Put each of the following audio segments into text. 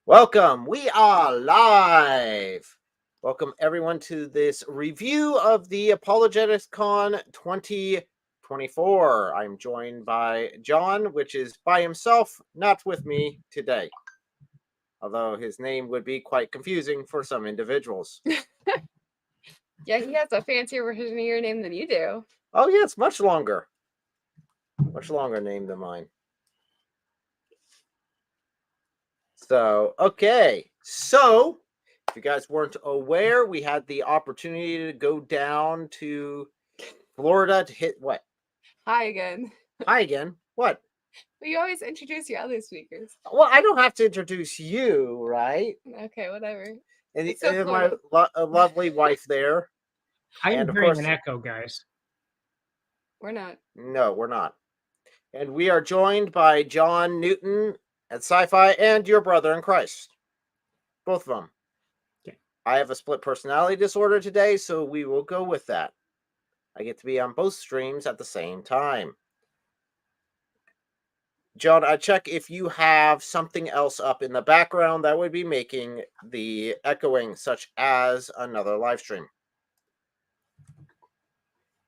Welcome. We are live. Welcome everyone to this review of the Apologetics Con 2024. I'm joined by John, which is by himself, not with me today. Although his name would be quite confusing for some individuals. Yeah, he has a fancier version of your name than you do. Oh yeah, it's much longer. Much longer name than mine. So, okay. So, if you guys weren't aware, we had the opportunity to go down to Florida to hit what? Hi again. Hi again. What? But you always introduce your other speakers. Well, I don't have to introduce you, right? Okay, whatever. And It's so my lovely wife there. I am And of hearing course, an echo, guys. We're not. no, we're not. And we are joined by John Newton at Sci-Fi and your brother in Christ. Both of them. Okay. I have a split personality disorder today, so we will go with that. I get to be on both streams at the same time. John, I check if you have something else up in the background that would be making the echoing, such as another live stream.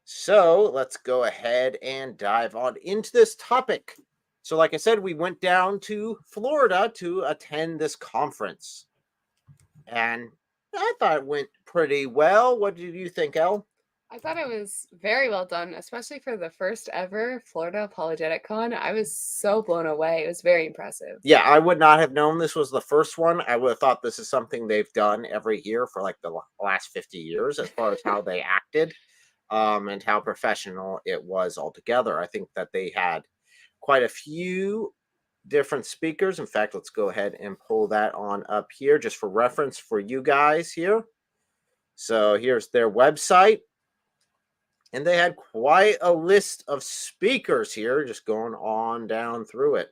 So let's go ahead and dive on into this topic. So, like I said, we went down to Florida to attend this conference. And I thought it went pretty well. What did you think, Elle? I thought it was very well done, especially for the first ever Florida Apologetic Con. I was so blown away. It was very impressive. Yeah, I would not have known this was the first one. I would have thought this is something they've done every year for like the last 50 years as far as how they acted and how professional it was altogether. I think that they had quite a few different speakers. In fact, let's go ahead and pull that on up here just for reference for you guys here. So here's their website. And they had quite a list of speakers here, just going on down through it.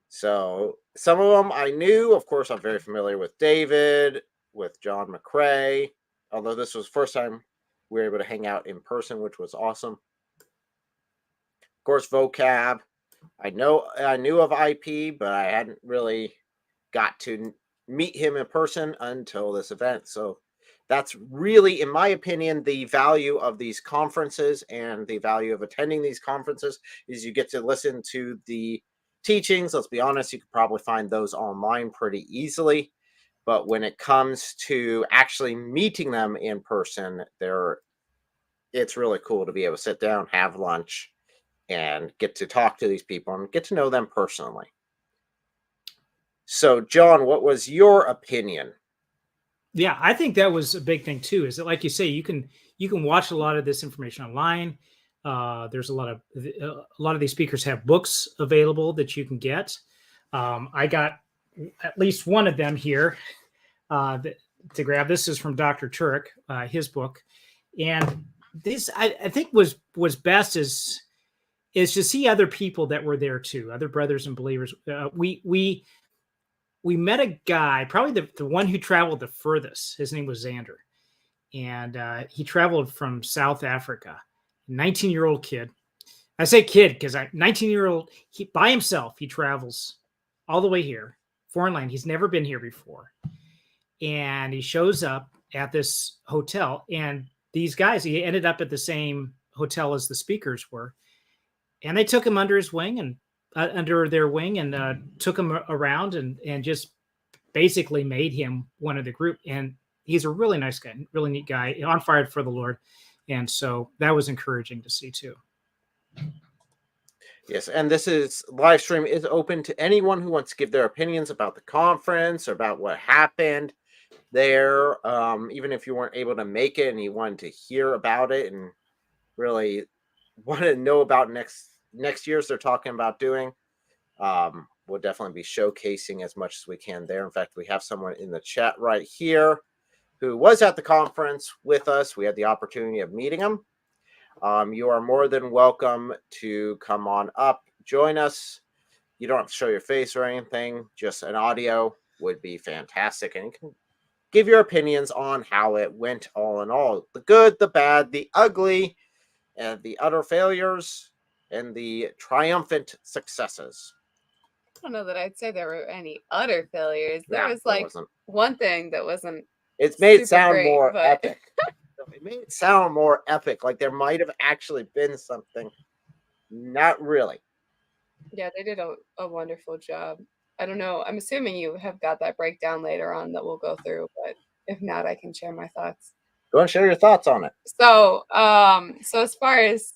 So some of them I knew. Of course, I'm very familiar with David, with John McCrae, although this was the first time we were able to hang out in person, which was awesome. Of course, vocab. I knew of IP, but I hadn't really got to meet him in person until this event. So that's really, in my opinion, the value of these conferences and the value of attending these conferences is you get to listen to the teachings. Let's be honest, you could probably find those online pretty easily. But when it comes to actually meeting them in person, it's really cool to be able to sit down, have lunch, and get to talk to these people and get to know them personally. So, John, what was your opinion? Yeah, I think that was a big thing too. Is that, like you say, you can watch a lot of this information online. There's a lot of these speakers have books available that you can get. I got at least one of them here to grab. This is from Dr. Turek, his book, and this I think was best is to see other people that were there too, other brothers and believers. We met a guy, probably the one who traveled the furthest. His name was Xander. And he traveled from South Africa, 19-year-old kid. I say kid because 19-year-old, by himself, he travels all the way here, foreign land. He's never been here before. And he shows up at this hotel. And these guys, he ended up at the same hotel as the speakers were. And they took him under their wing and took him around and just basically made him one of the group. And he's a really nice guy, really neat guy, on fire for the Lord. And so that was encouraging to see too. Yes, and this live stream is open to anyone who wants to give their opinions about the conference or about what happened there. Even if you weren't able to make it and you wanted to hear about it and really want to know about next year's they're talking about doing, we'll definitely be showcasing as much as we can there. In fact, we have someone in the chat right here who was at the conference with us. We had the opportunity of meeting him. You are more than welcome to come on up, join us. You don't have to show your face or anything, just an audio would be fantastic. And you can give your opinions on how it went all in all. The good, the bad, the ugly, and the utter failures, and the triumphant successes. don't know that I'd say there were any utter failures. There Yeah, was there like wasn't. one thing that wasn't It's made it super sound great, more but epic. It made it sound more epic, like there might have actually been something. Not really. yeah, they did a wonderful job. I don't know. I'm assuming you have got that breakdown later on that we'll go through, but if not, I can share my thoughts. Go and share your thoughts on it. So, so as far as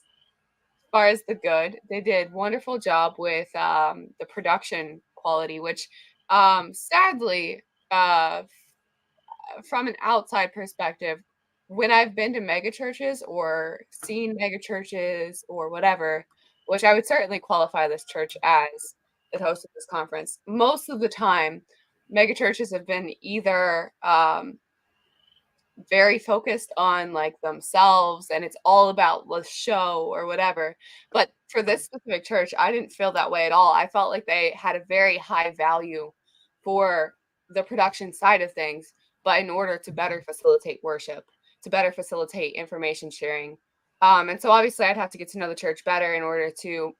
the good, they did wonderful job with the production quality, which sadly, from an outside perspective, when I've been to mega churches or seen mega churches or whatever, which I would certainly qualify this church as the host of this conference, most of the time, mega churches have been either very focused on like themselves and it's all about the show or whatever. But for this specific church, I didn't feel that way at all. I felt like they had a very high value for the production side of things, but in order to better facilitate worship, to better facilitate information sharing. And so obviously I'd have to get to know the church better in order to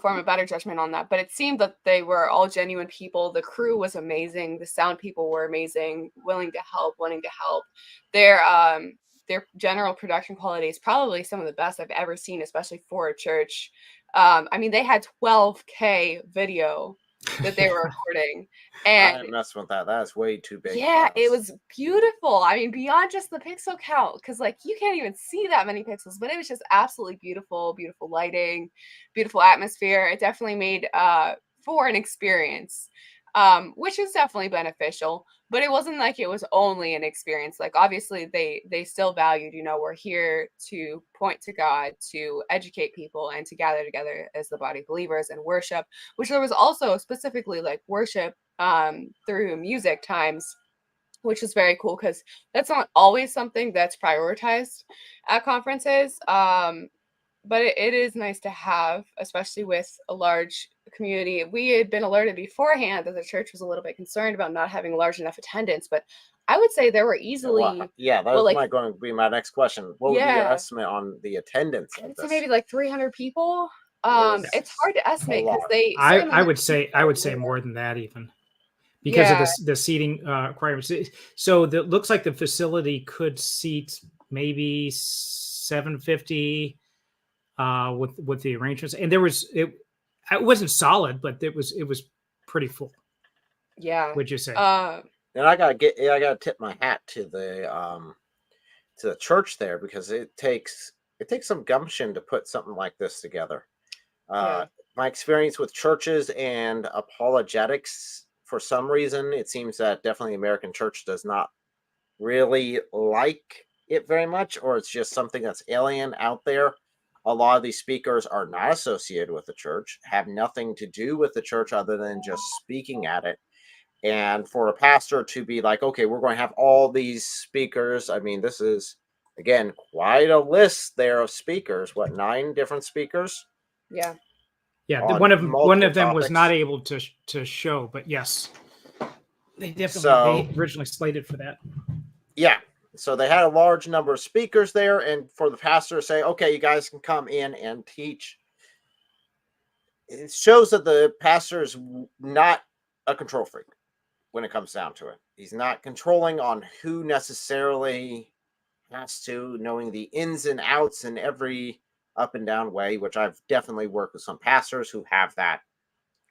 form a better judgment on that. But it seemed that they were all genuine people. The crew was amazing. The sound people were amazing, willing to help, wanting to help. Their general production quality is probably some of the best I've ever seen, especially for a church. I mean, they had 12K video that they were recording, I and didn't mess with that. That's way too big. yeah, for it us. was beautiful. I mean, beyond just the pixel count, because like you can't even see that many pixels, but it was just absolutely beautiful, beautiful lighting, beautiful atmosphere. It definitely made for an experience, which is definitely beneficial. But it wasn't like it was only an experience. Like obviously they still valued, you know, we're here to point to God, to educate people, and to gather together as the body of believers and worship. Which there was also specifically like worship through music times, which is very cool because that's not always something that's prioritized at conferences. But it is nice to have, especially with a large community. We had been alerted beforehand that the church was a little bit concerned about not having large enough attendance, but I would say there were easily, yeah, that well, was like, going to be my next question. What would be your yeah, estimate on the attendance I of would say this? maybe like 300 people. It was It's hard to a estimate because lot. they certainly I had would say people. more than that even because of Yeah, the seating requirements. So it looks like the facility could seat maybe 750 with the arrangements, and there was it wasn't solid, but it was pretty full. yeah. Would you say? And I gotta tip my hat to the church there because it takes some gumption to put something like this together. Yeah. My experience with churches and apologetics, for some reason, it seems that definitely the American church does not really like it very much, or it's just something that's alien out there. A lot of these speakers are not associated with the church, have nothing to do with the church other than just speaking at it. And for a pastor to be like, okay, we're going to have all these speakers. I mean, this is, again, quite a list there of speakers. What, 9 different speakers? Yeah. Yeah, On one multiple of them was not topics. able to show, but yes, they So, originally slated for that. yeah. So they had a large number of speakers there, and for the pastor to say, okay, you guys can come in and teach, it shows that the pastor is not a control freak when it comes down to it. He's not controlling on who necessarily has to, knowing the ins and outs in every up and down way, which I've definitely worked with some pastors who have that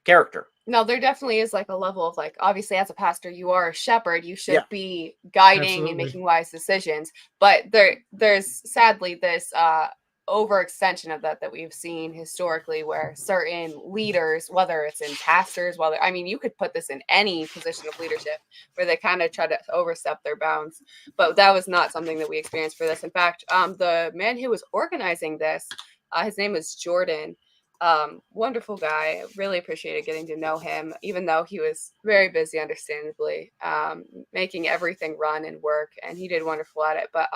character. No, there definitely is like a level of like, obviously, as a pastor, you are a shepherd. You should Yeah. be guiding and Absolutely. making wise decisions. But there's sadly this overextension of that we've seen historically, where certain leaders, whether it's in pastors, whether I mean, you could put this in any position of leadership, where they kind of try to overstep their bounds. But that was not something that we experienced for this. In fact, the man who was organizing this, his name was Jordan. Wonderful guy. Really appreciated getting to know him, even though he was very busy, understandably, making everything run and work, and he did wonderful at it. But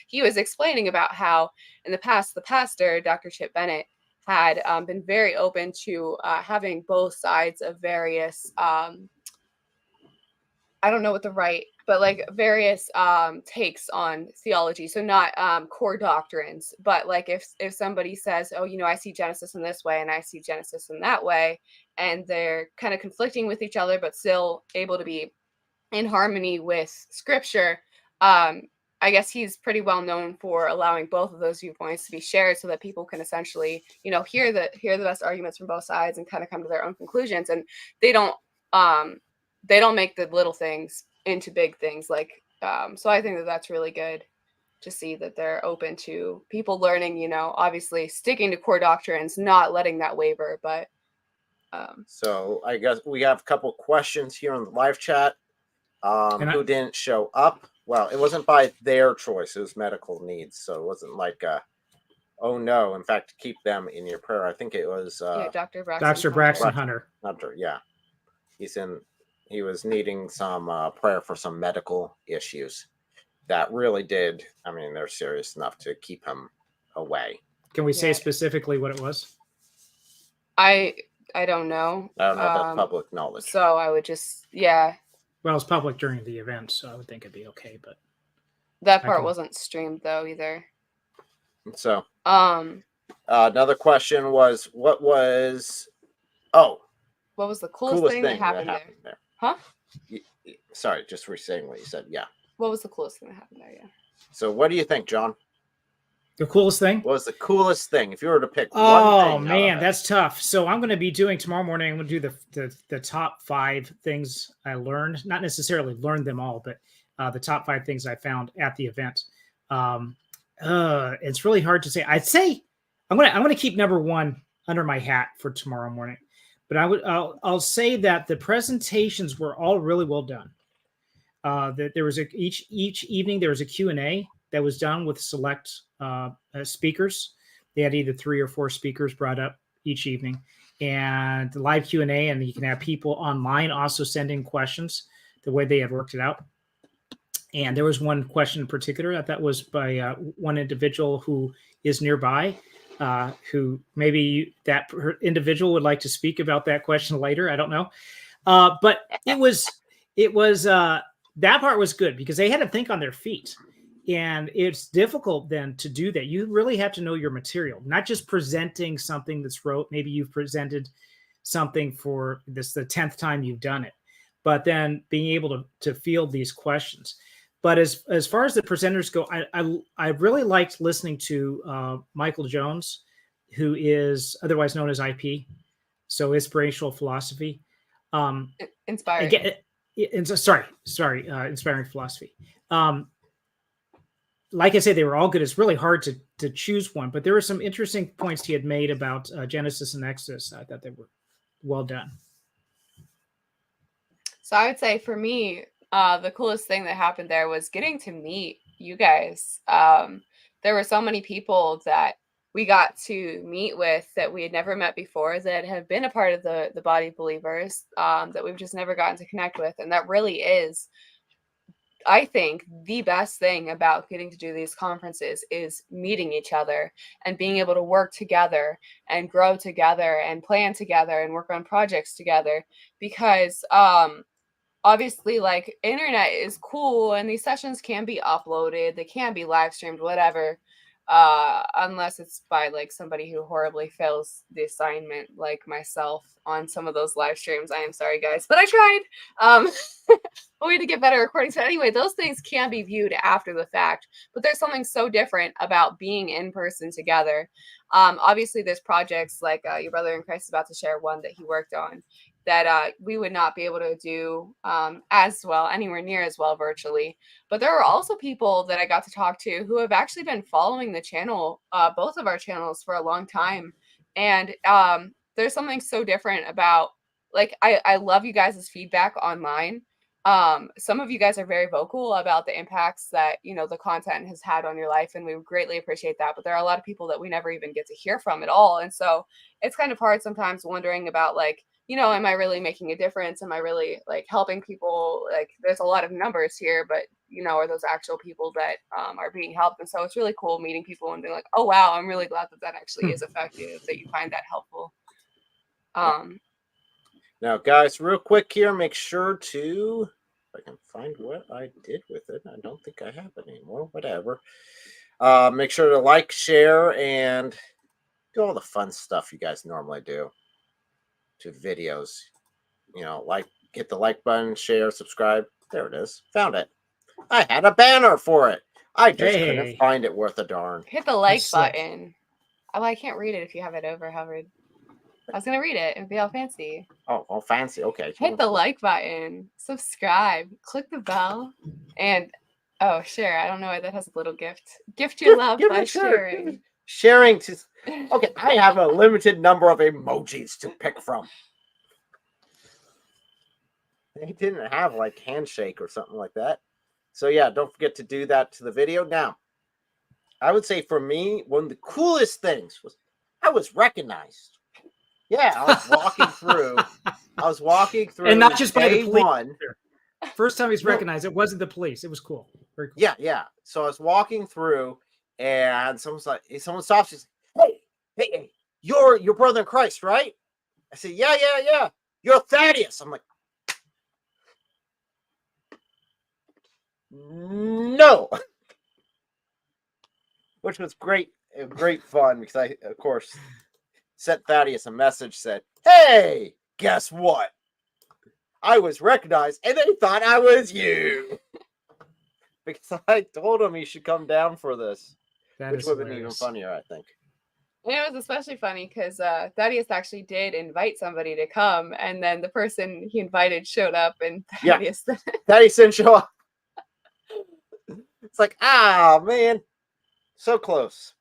he was explaining about how in the past, the pastor, Dr. Chip Bennett, had been very open to having both sides of various I don't know what the right, but like various takes on theology. So not core doctrines, but like if somebody says, oh, I see Genesis in this way and I see Genesis in that way, and they're kind of conflicting with each other, but still able to be in harmony with scripture. I guess he's pretty well known for allowing both of those viewpoints to be shared so that people can essentially, hear the best arguments from both sides and kind of come to their own conclusions. And they don't make the little things into big things. Like, so I think that that's really good to see that they're open to people learning, obviously sticking to core doctrines, not letting that waver. But so I guess we have a couple questions here in the live chat. Who didn't show up? Well, it wasn't by their choice. It was medical needs. So it wasn't like, oh no. In fact, keep them in your prayer. I think it was Dr. Braxton Hunter. Hunter, yeah. He was needing some prayer for some medical issues that really did. I mean, they're serious enough to keep him away. Can we say specifically what it was? I don't know. I don't know. That's public knowledge. So I would just, Well, it's public during the event, so I would think it'd be okay. But that part wasn't streamed though either. So another question was, what was the coolest thing that happened there? Huh? Sorry, just re-saying what you said. Yeah. What was the coolest thing that happened there? Yeah. So what do you think, John? The coolest thing? What was the coolest thing? If you were to pick one thing. Oh man, that's tough. So I'm going to be doing tomorrow morning. I'm going to do the top 5 things I learned. Not necessarily learned them all, but the top 5 things I found at the event. It's really hard to say. I'd say I'm going to keep number 1 under my hat for tomorrow morning. But I'll say that the presentations were all really well done. That there was each evening there was a Q&A that was done with select speakers. They had either 3 or 4 speakers brought up each evening, and the live Q&A, and you can have people online also send in questions the way they had worked it out. And there was one question in particular that was by one individual who is nearby, who maybe that individual would like to speak about that question later. I don't know. But it was that part was good because they had to think on their feet. And it's difficult then to do that. You really have to know your material, not just presenting something that's wrote. Maybe you've presented something for the 10th time you've done it, but then being able to field these questions. But as far as the presenters go, I really liked listening to Michael Jones, who is otherwise known as IP, so inspirational philosophy. Inspiring. Inspiring philosophy. Like I said, they were all good. It's really hard to choose one, but there were some interesting points he had made about Genesis and Exodus. I thought they were well done. So I would say for me, the coolest thing that happened there was getting to meet you guys. There were so many people that we got to meet with that we had never met before, that have been a part of the body of believers, that we've just never gotten to connect with. And that really is, I think, the best thing about getting to do these conferences is meeting each other and being able to work together and grow together and plan together and work on projects together. Because obviously, like, internet is cool and these sessions can be uploaded, they can be live streamed, whatever, unless it's by like somebody who horribly fails the assignment, like myself on some of those live streams. I am sorry, guys, but I tried. But we had to get better recording. So anyway, those things can be viewed after the fact, but there's something so different about being in person together. Obviously, there's projects like your brother in Christ is about to share one that he worked on that we would not be able to do as well, anywhere near as well virtually. But there were also people that I got to talk to who have actually been following the channel, both of our channels, for a long time. And there's something so different about, like, I love you guys' feedback online. Some of you guys are very vocal about the impacts that, the content has had on your life, and we greatly appreciate that. But there are a lot of people that we never even get to hear from at all. And so it's kind of hard sometimes wondering about, like, am I really making a difference? Am I really, like, helping people? Like, there's a lot of numbers here, but, are those actual people that are being helped? And so it's really cool meeting people and being like, oh, wow, I'm really glad that actually is effective, that you find that helpful. Now, guys, real quick here, make sure to I can find what I did with it. I don't think I have it anymore. Whatever. Make sure to like, share, and do all the fun stuff you guys normally do to videos. Like, hit the like button, share, subscribe. There it is. Found it. I had a banner for it. I just couldn't find it worth a darn. Hit the like button. Oh, I can't read it if you have it overhovered. I was gonna read it. It'd be all fancy. Oh, fancy. Okay. Hit the like button, subscribe, click the bell, and share. I don't know why that has a little gift. Gift your love by sharing. Sharing to. Okay, I have a limited number of emojis to pick from. They didn't have like handshake or something like that. So yeah, don't forget to do that to the video. Now, I would say for me, one of the coolest things was I was recognized. Yeah, I was walking through. And not just by the police. One. First time he's recognized, it wasn't the police. It was cool. Very cool. Yeah. So I was walking through, and someone stops. She's like, hey, you're your brother in Christ, right? I said, yeah. You're Thaddeus. I'm like, no. Which was great fun because I, of course, sent Thaddeus a message, said, hey, guess what? I was recognized and they thought I was you. Because I told him he should come down for this. Which would have been even funnier, I think. And it was especially funny because Thaddeus actually did invite somebody to come, and then the person he invited showed up, and Thaddeus didn't show up. It's like, man, so close.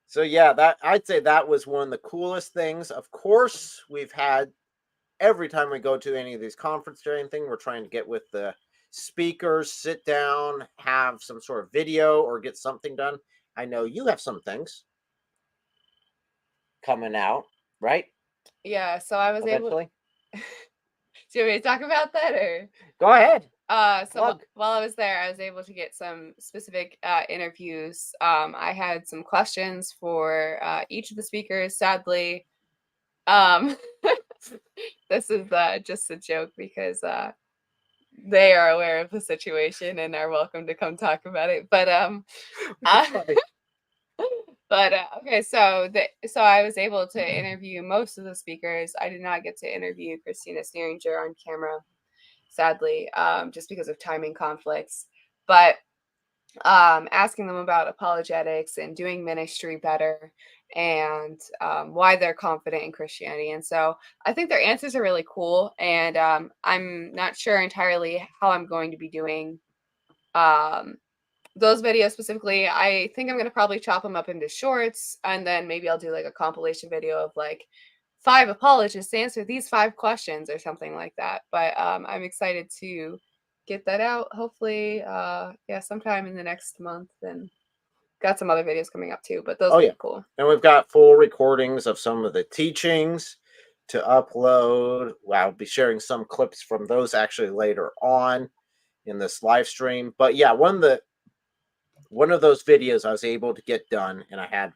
So yeah, I'd say that was one of the coolest things. Of course, we've had every time we go to any of these conferences or anything, we're trying to get with the speakers, sit down, have some sort of video or get something done. I know you have some things coming out, right? Yeah, so I was eventually. Do you want me to talk about that, or go ahead? So while I was there, I was able to get some specific interviews. I had some questions for each of the speakers. Sadly, this is just a joke because they are aware of the situation and are welcome to come talk about it. But okay, so I was able to interview most of the speakers. I did not get to interview Christina Sneeringer on camera, sadly, just because of timing conflicts. But asking them about apologetics and doing ministry better and why they're confident in Christianity. And so I think their answers are really cool. And I'm not sure entirely how I'm going to be doing those videos specifically. I think I'm going to probably chop them up into shorts, and then maybe I'll do like a compilation video of like 5 apologists answer these 5 questions or something like that. But I'm excited to get that out. Hopefully, sometime in the next month. And got some other videos coming up too, but those are cool. And we've got full recordings of some of the teachings to upload. I'll be sharing some clips from those actually later on in this live stream. But yeah, one of those videos I was able to get done, and I had,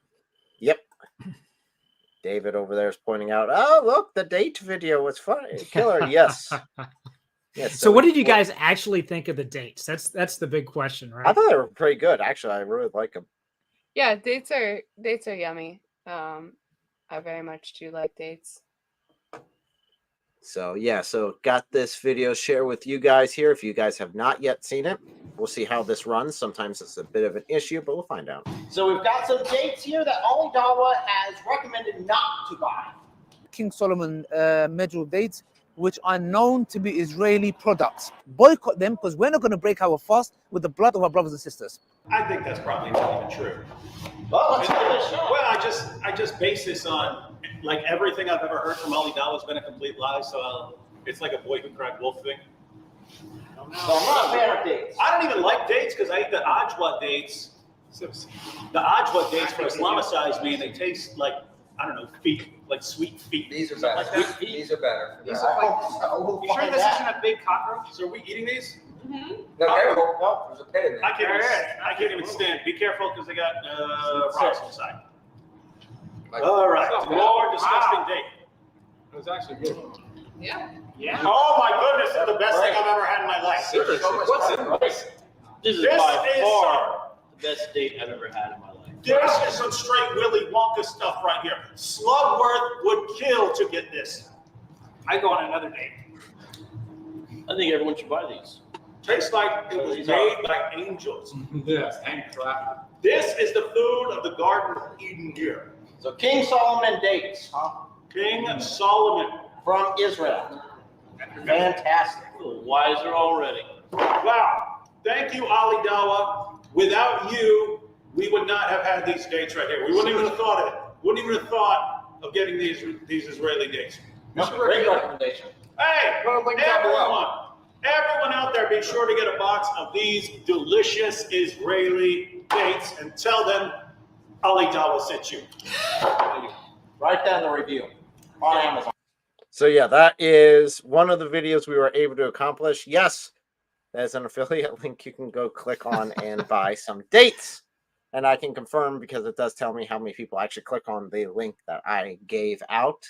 David over there is pointing out, oh, look, the date video was funny. Killer, yes. Yes. So what did you guys actually think of the dates? That's the big question, right? I thought they were pretty good. Actually, I really like them. Yeah, dates are yummy. I very much do like dates. So yeah, got this video share with you guys here. If you guys have not yet seen it, we'll see how this runs. Sometimes it's a bit of an issue, but we'll find out. So we've got some dates here that Ali Dawa has recommended not to buy. King Solomon medal dates, which are known to be Israeli products. Boycott them because we're not going to break our fast with the blood of our brothers and sisters. I think that's probably not even true. Well, let's give it a shot. Well, I just base this on, like, everything I've ever heard from Ali Dawa has been a complete lie. So it's like a boy who cried wolf thing. So I'm not a fan of dates. I don't even like dates because I eat the ajwa dates. The ajwa dates for Islamicized me, and they taste like, I don't know, feet, like sweet feet. These are better. Like These are better. These are like, you sure this isn't a big cockroach? So are we eating these? Mm-hmm. No, careful. No, there's a pit in there. I can't even stand. Be careful because they got rocks inside. All right, more disgusting date. It was actually good. Yeah. Yeah. Oh my goodness, it's the best thing I've ever had in my life. Seriously, what's in rice? This is This by is far the best date I've ever had in my life. This is some straight Willy Wonka stuff right here. Slugworth would kill to get this. I go on another date. I think everyone should buy these. Tastes like it was made by angels. Yes, handcrafted. This is the food of the Garden of Eden here. So King Solomon dates, huh? King Solomon. From Israel. Fantastic. A little wiser already. Wow. Thank you, Ali Dawa. Without you, we would not have had these dates right here. We wouldn't even have thought of it. Wouldn't even have thought of getting these Israeli dates. Great recommendation. Hey, Go to link down below. everyone out there, be sure to get a box of these delicious Israeli dates and tell them Ali Dawa sent you. Write down the review on Amazon. So yeah, that is one of the videos we were able to accomplish. Yes, there's an affiliate link you can go click on and buy some dates. And I can confirm because it does tell me how many people actually click on the link that I gave out.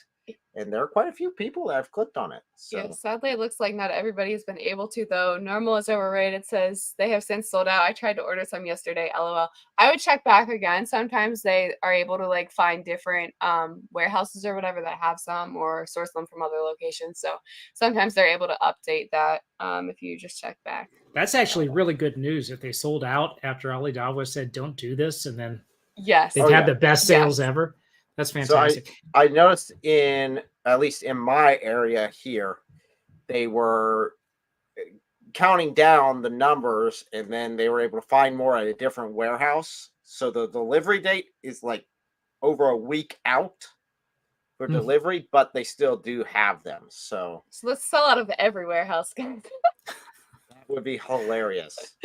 And there are quite a few people that have clicked on it. So Yeah, sadly, it looks like not everybody has been able to, though. Normal is overrated. It says they have since sold out. I tried to order some yesterday, LOL. I would check back again. Sometimes they are able to like find different warehouses or whatever that have some or source them from other locations. So sometimes they're able to update that if you just check back. That's actually really good news if they sold out after Ali Dawa said, don't do this. And then Yes. they've had the best sales ever. That's fantastic. So I noticed at least in my area here, they were counting down the numbers and then they were able to find more at a different warehouse. So the delivery date is like over a week out for delivery, but they still do have them. So let's sell out of every warehouse. that would be hilarious.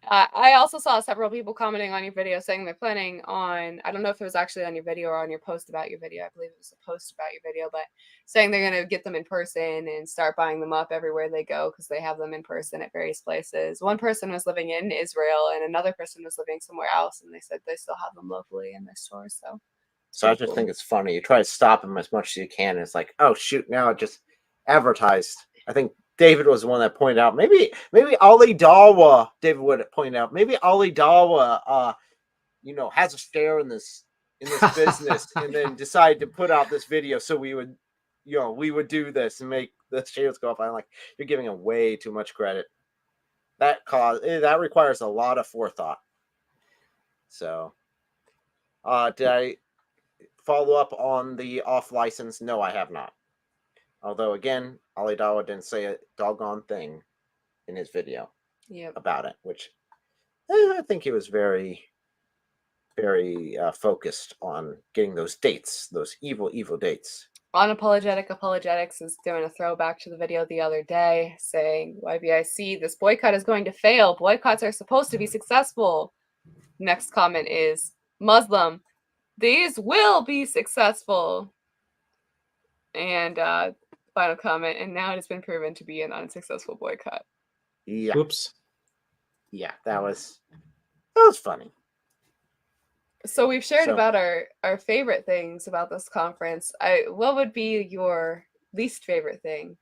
I also saw several people commenting on your video saying they're planning on, I don't know if it was actually on your video or on your post about your video. I believe it was a post about your video, but saying they're going to get them in person and start buying them up everywhere they go because they have them in person at various places. One person was living in Israel and another person was living somewhere else, and they said they still have them locally in their stores. So I just think it's funny. You try to stop them as much as you can. And it's like, oh shoot, now it just advertised. I think David was the one that pointed out. Maybe Ali Dawa, David would point out. Maybe Ali Dawa, has a share in this business, and then decided to put out this video so we would do this and make the shares go up. I'm like, you're giving him way too much credit. That requires a lot of forethought. So, did I follow up on the off license? No, I have not. Although, again, Ali Dawa didn't say a doggone thing in his video about it, which I think he was very, very focused on getting those dates, those evil, evil dates. Apologetics is doing a throwback to the video the other day saying, YBIC, this boycott is going to fail. Boycotts are supposed to be successful. Next comment is, Muslim, these will be successful. And final comment, and now it has been proven to be an unsuccessful boycott. Yeah. Oops. Yeah, that was funny. So we've shared about our favorite things about this conference. What would be your least favorite thing?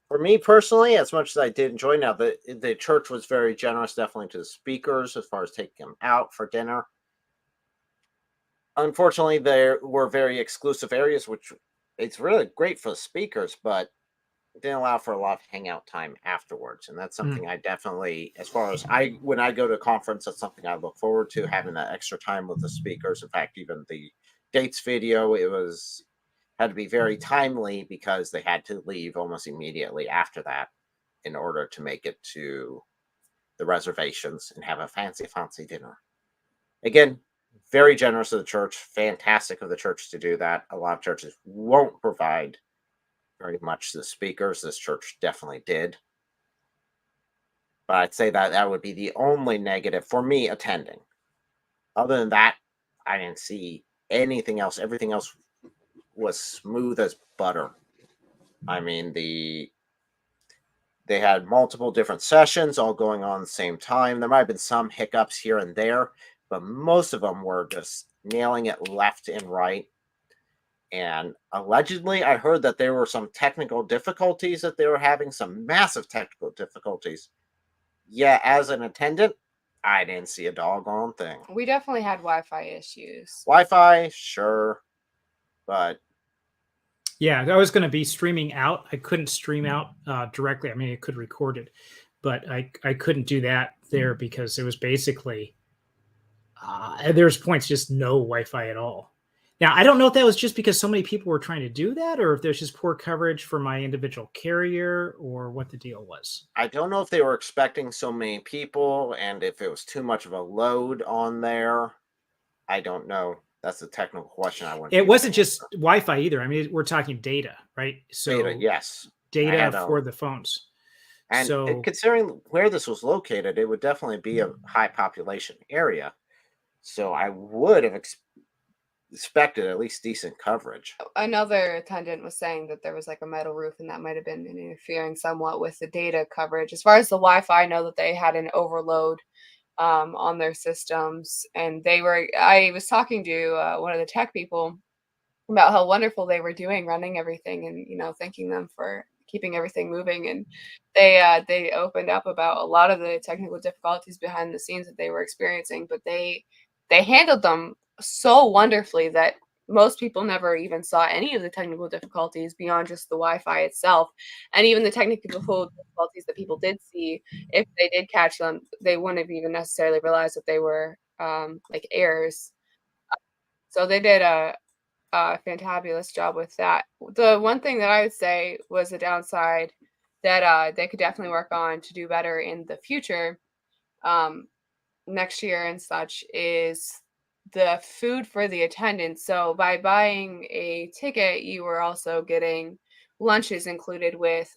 For me personally, as much as I did enjoy, now the church was very generous, definitely to the speakers as far as taking them out for dinner. Unfortunately, there were very exclusive areas, which it's really great for the speakers, but it didn't allow for a lot of hangout time afterwards. And that's something I definitely, as far as when I go to a conference, that's something I look forward to, having that extra time with the speakers. In fact, even the dates video, had to be very timely because they had to leave almost immediately after that in order to make it to the reservations and have a fancy dinner. Again, very generous of the church, fantastic of the church to do that. A lot of churches won't provide very much to the speakers. This church definitely did. But I'd say that would be the only negative for me attending. Other than that, I didn't see anything else. Everything else was smooth as butter. I mean, they had multiple different sessions all going on at the same time. There might have been some hiccups here and there, but most of them were just nailing it left and right. And allegedly, I heard that there were some technical difficulties that they were having, some massive technical difficulties. Yeah, as an attendant, I didn't see a doggone thing. We definitely had Wi-Fi issues. Wi-Fi, sure, but Yeah, I was going to be streaming out. I couldn't stream out directly. I mean, I could record it, but I couldn't do that there because it was basically there's points just no Wi-Fi at all. Now, I don't know if that was just because so many people were trying to do that, or if there's just poor coverage for my individual carrier, or what the deal was. I don't know if they were expecting so many people and if it was too much of a load on there. I don't know. That's a technical question. It wasn't just Wi-Fi either. I mean, we're talking data, right? So data, yes, data for the phones. And so, considering where this was located, it would definitely be a high population area. So I would have expected at least decent coverage. Another attendant was saying that there was like a metal roof, and that might have been interfering somewhat with the data coverage. As far as the Wi-Fi, I know that they had an overload on their systems, and I was talking to one of the tech people about how wonderful they were doing running everything, and thanking them for keeping everything moving. And they opened up about a lot of the technical difficulties behind the scenes that they were experiencing, but they handled them so wonderfully that most people never even saw any of the technical difficulties beyond just the Wi-Fi itself. And even the technical difficulties that people did see, if they did catch them, they wouldn't have even necessarily realized that they were like errors. So they did a fantabulous job with that. The one thing that I would say was a downside that they could definitely work on to do better in the future, next year and such, is the food for the attendants. So by buying a ticket, you were also getting lunches included with,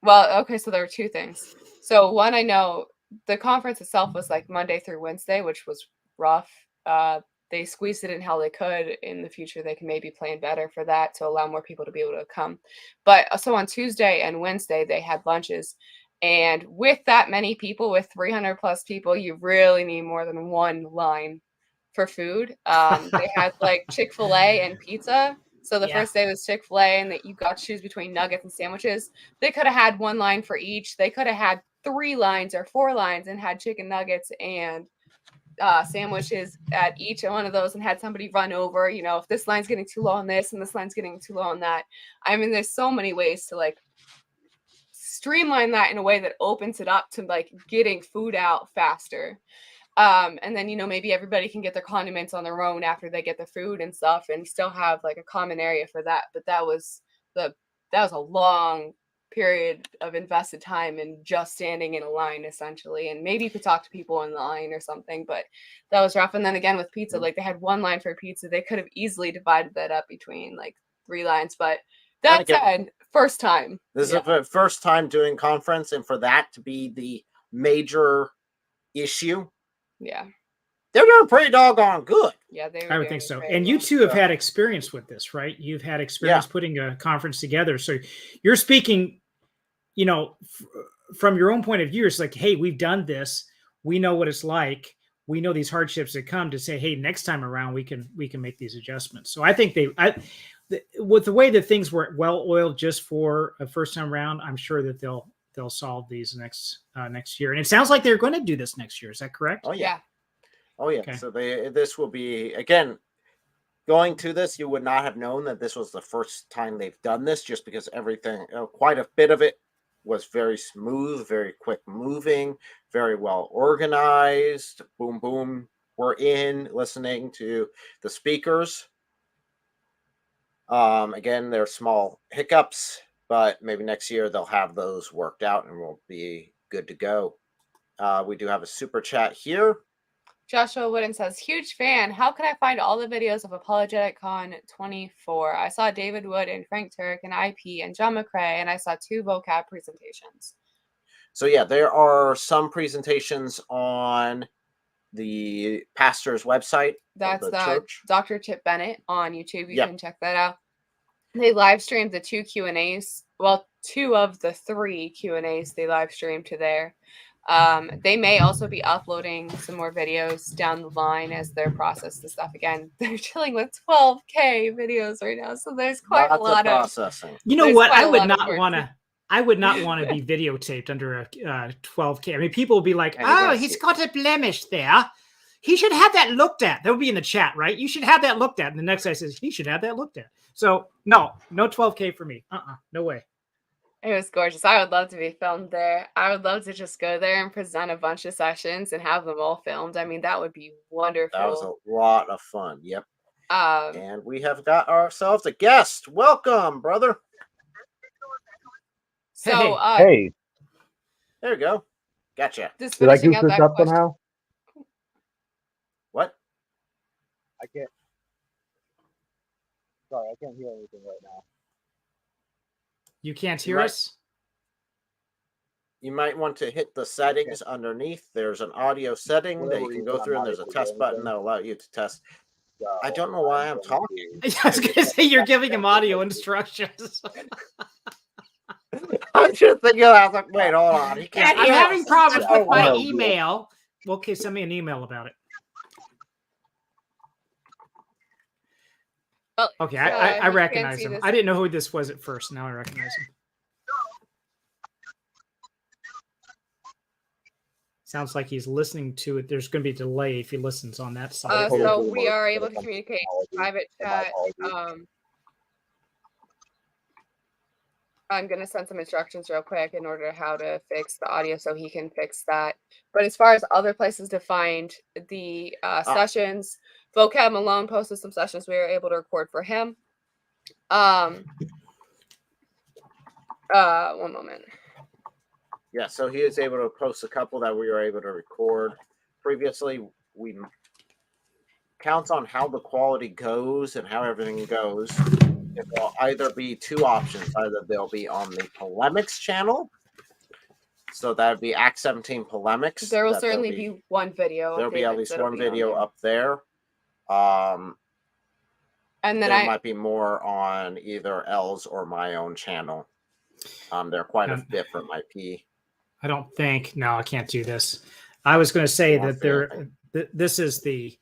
well, okay, so there were two things. So one, I know the conference itself was like Monday through Wednesday, which was rough. They squeezed it in how they could. In the future, they can maybe plan better for that to allow more people to be able to come. But so on Tuesday and Wednesday, they had lunches. And with that many people, with 300 plus people, you really need more than one line for food. They had like Chick-fil-A and pizza. So the first day was Chick-fil-A, and that you got to choose between nuggets and sandwiches. They could have had one line for each. They could have had 3 lines or 4 lines and had chicken nuggets and sandwiches at each one of those, and had somebody run over, if this line's getting too low on this and this line's getting too low on that. I mean, there's so many ways to like streamline that in a way that opens it up to like getting food out faster. And then, maybe everybody can get their condiments on their own after they get the food and stuff, and still have like a common area for that. But that was a long period of invested time in just standing in a line, essentially. And maybe you could talk to people in the line or something, but that was rough. And then again with pizza, like they had one line for pizza. They could have easily divided that up between like 3 lines. But that said, first time. This is the first time doing conference, and for that to be the major issue, yeah, they're doing pretty doggone good. Yeah, I would think so. And you two have had experience with this, right? You've had experience putting a conference together. So you're speaking, from your own point of view. It's like, hey, we've done this. We know what it's like. We know these hardships that come, to say, hey, next time around we can make these adjustments. So I think with the way that things were well oiled just for a first time round, I'm sure that they'll solve these next year. And it sounds like they're going to do this next year. Is that correct? Oh yeah. Oh yeah. Okay. So this will be, again, going to this, you would not have known that this was the first time they've done this, just because everything, quite a bit of it was very smooth, very quick moving, very well organized. Boom, boom. We're listening to the speakers. Again, there are small hiccups, but maybe next year they'll have those worked out and we'll be good to go. We do have a super chat here. Joshua Wooden says, huge fan. How can I find all the videos of Apologetic Con 24? I saw David Wood and Frank Turk and IP and John McCrae, and I saw 2 vocab presentations. So yeah, there are some presentations on the pastor's website. That's the church. Dr. Chip Bennett on YouTube. You can check that out. They live streamed the 2 Q&As. Well, 2 of the 3 Q&As they live streamed to there. They may also be uploading some more videos down the line as they're processed and stuff. Again, they're dealing with 12K videos right now, so there's quite Lots a lot of of processing. You know There's what? quite I a would lot of not work. want to. I would not want to be videotaped under a 12K. I mean, people will be like, And you "Oh, gotta he's see- got a blemish there. He should have that looked at." That would be in the chat, right? You should have that looked at. And the next guy says, "He should have that looked at." So no 12K for me. No way. It was gorgeous. I would love to be filmed there. I would love to just go there and present a bunch of sessions and have them all filmed. I mean, that would be wonderful. That was a lot of fun. Yep. Um, And we have got ourselves a guest. Welcome, brother. so Hey. Hey, There you go. Gotcha. just did I finishing goose up this that up question. somehow? What? I can't. Sorry, I can't hear anything right now. You can't hear might- us? You might want to hit the settings underneath. There's an audio setting that Whatever you can reason, go I'm through, and not there's a able to test do button anything. that'll allow you to test. So I don't know why I'm going talking. to- I was going to say you're giving him audio instructions. I'm just thinking, I was like, wait, hold on. He can't I'm hear having us. problems Yeah, with my no, email. Okay, send me an email about it. Well, Okay, so I you can't recognize see him. this. I didn't know who this was at first. Now I recognize him. Sounds like he's listening to it. There's going to be a delay if he listens on that side. Totally So remote we are when it able to comes to communicate technology, private so my chat. apologies. I'm going to send some instructions real quick in order how to fix the audio so he can fix that. But as far as other places to find the sessions, Vocab Malone posted some sessions we were able to record for him. One moment. Yeah, so he is able to post a couple that we were able to record. Previously, we counts on how the quality goes and how everything goes. It will either be two options. Either they'll be on the Polemics channel. So that would be Act 17 Polemics. There will that there'll certainly be one video. of There'll be at David's least that'll one be on video there. up there. And then There I might be more on either L's or my own channel. They're quite a bit from IP. I don't think. No, I can't do this. I was going to say More that there. family. This is the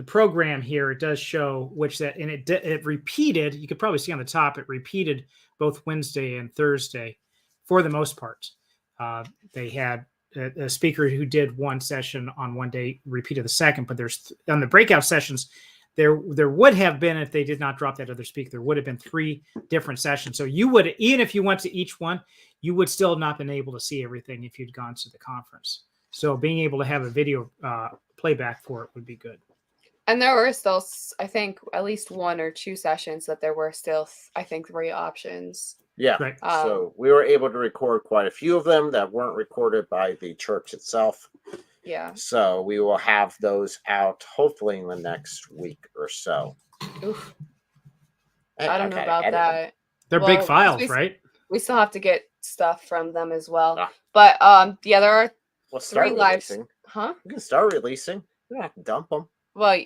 program here. It does show which that, and it repeated. You could probably see on the top. It repeated both Wednesday and Thursday, for the most part. They had a speaker who did one session on one day, repeated the second. But there's on the breakout sessions. There would have been, if they did not drop that other speaker, there would have been 3 different sessions. So you would, even if you went to each one, you would still not been able to see everything if you'd gone to the conference. So being able to have a video playback for it would be good. And there were still, I think, at least 1 or 2 sessions that there were still, I think, 3 options. Yeah. Right. So we were able to record quite a few of them that weren't recorded by the church itself. Yeah. So we will have those out hopefully in the next week or so. Oof. Hey, I don't know gotta about edit them. that. They're Well, big files, we- right? We still have to get stuff from them as well. Ah. But yeah, there are We'll start 3 lives. releasing. Huh? We can start releasing. We don't have to dump them. Well,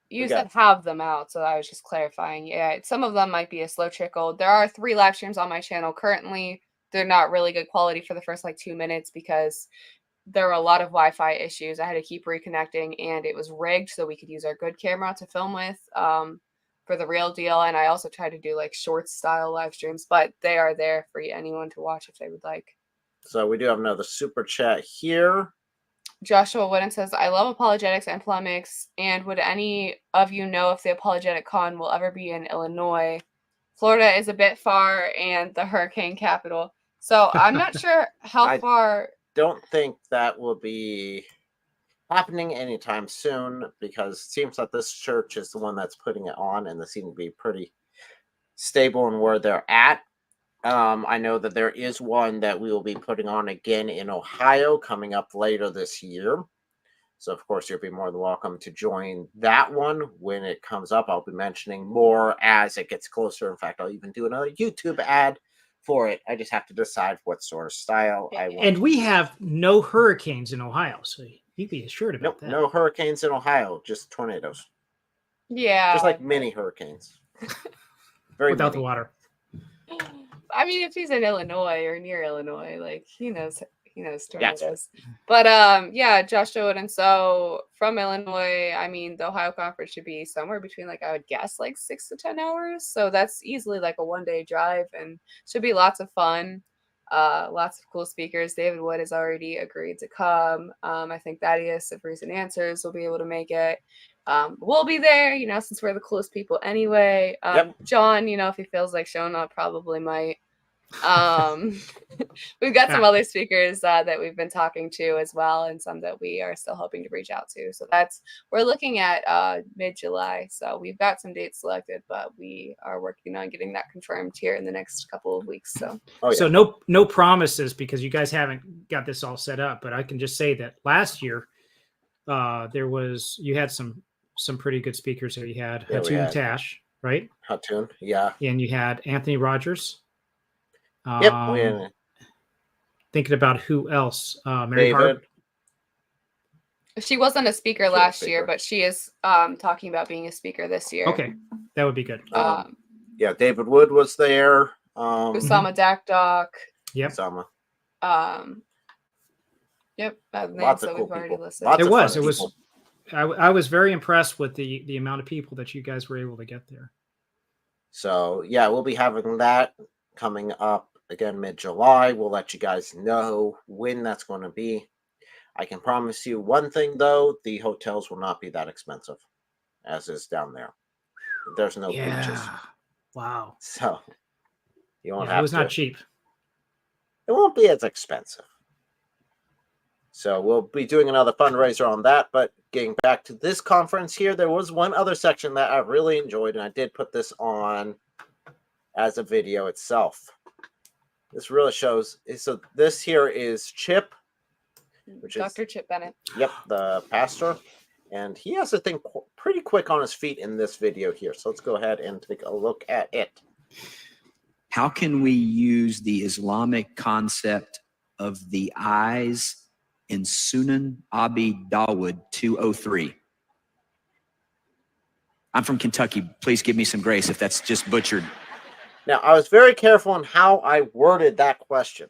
you got- said have them out, so I was just clarifying. Yeah, some of them might be a slow trickle. There are 3 live streams on my channel currently. They're not really good quality for the first 2 minutes because there were a lot of Wi-Fi issues. I had to keep reconnecting, and it was rigged so we could use our good camera to film with for the real deal. And I also tried to do short style live streams, but they are there for anyone to watch if they would like. So we do have another super chat here. Joshua Wooden says, I love apologetics and polemics. And would any of you know if the Apologetic Con will ever be in Illinois? Florida is a bit far and the hurricane capital. So I'm not sure how I- far. Don't think that will be happening anytime soon because it seems that this church is the one that's putting it on and they seem to be pretty stable in where they're at. I know that there is one that we will be putting on again in Ohio coming up later this year. So, of course, you'll be more than welcome to join that one when it comes up. I'll be mentioning more as it gets closer. In fact, I'll even do another YouTube ad for it. I just have to decide what sort of style I want. And we have no hurricanes in Ohio, so you be assured about Nope, that. no hurricanes in Ohio, just tornadoes. Yeah. Just like mini hurricanes. Very Without the mini. water. I mean, if he's in Illinois or near Illinois, he knows He knows Yes. tornadoes. But yeah, Josh Wood. And so from Illinois, I mean, the Ohio conference should be somewhere between like I would guess like 6 to 10 hours. So that's easily like a 1-day drive and should be lots of fun. Lots of cool speakers. David Wood has already agreed to come. I think Thaddeus of Recent Answers will be able to make it. We'll be there, you know, since we're the coolest people anyway. Yep. John, you know, if he feels like showing up, probably might. We've got some other speakers that we've been talking to as well, and some that we are still hoping to reach out to. So we're looking at mid-July. So we've got some dates selected, but we are working on getting that confirmed here in the next couple of weeks. So So no promises because you guys haven't got this all set up, but I can just say that last year you had some pretty good speakers there. You had Hatun Tash, right? Hatun, yeah. And you had Anthony Rogers. Yep. Thinking about who else? Mary David. Hart. She wasn't a speaker last year, but she is talking about being a speaker this year. Okay, that would be good. Yeah, David Wood was there. Usama Dakdok. Yep. Usama. Yep. Lots of cool already people. listed. Lots It of was. fun It was. people. I was very impressed with the amount of people that you guys were able to get there. So yeah, we'll be having that coming up again mid-July. We'll let you guys know when that's going to be. I can promise you one thing though: the hotels will not be that expensive, as is down there. There's no beaches, Wow. so you won't Yeah, have it was to. not cheap. It won't be as expensive. So we'll be doing another fundraiser on that. But getting back to this conference here, there was one other section that I really enjoyed, and I did put this on as a video itself. This really shows. So this here is Chip, which Dr. is Chip Bennett. Yep, the pastor, and he has to think pretty quick on his feet in this video here. So let's go ahead and take a look at it. How can we use the Islamic concept of the eyes in Sunan Abi Dawud 203? I'm from Kentucky. Please give me some grace if that's just butchered. Now, I was very careful in how I worded that question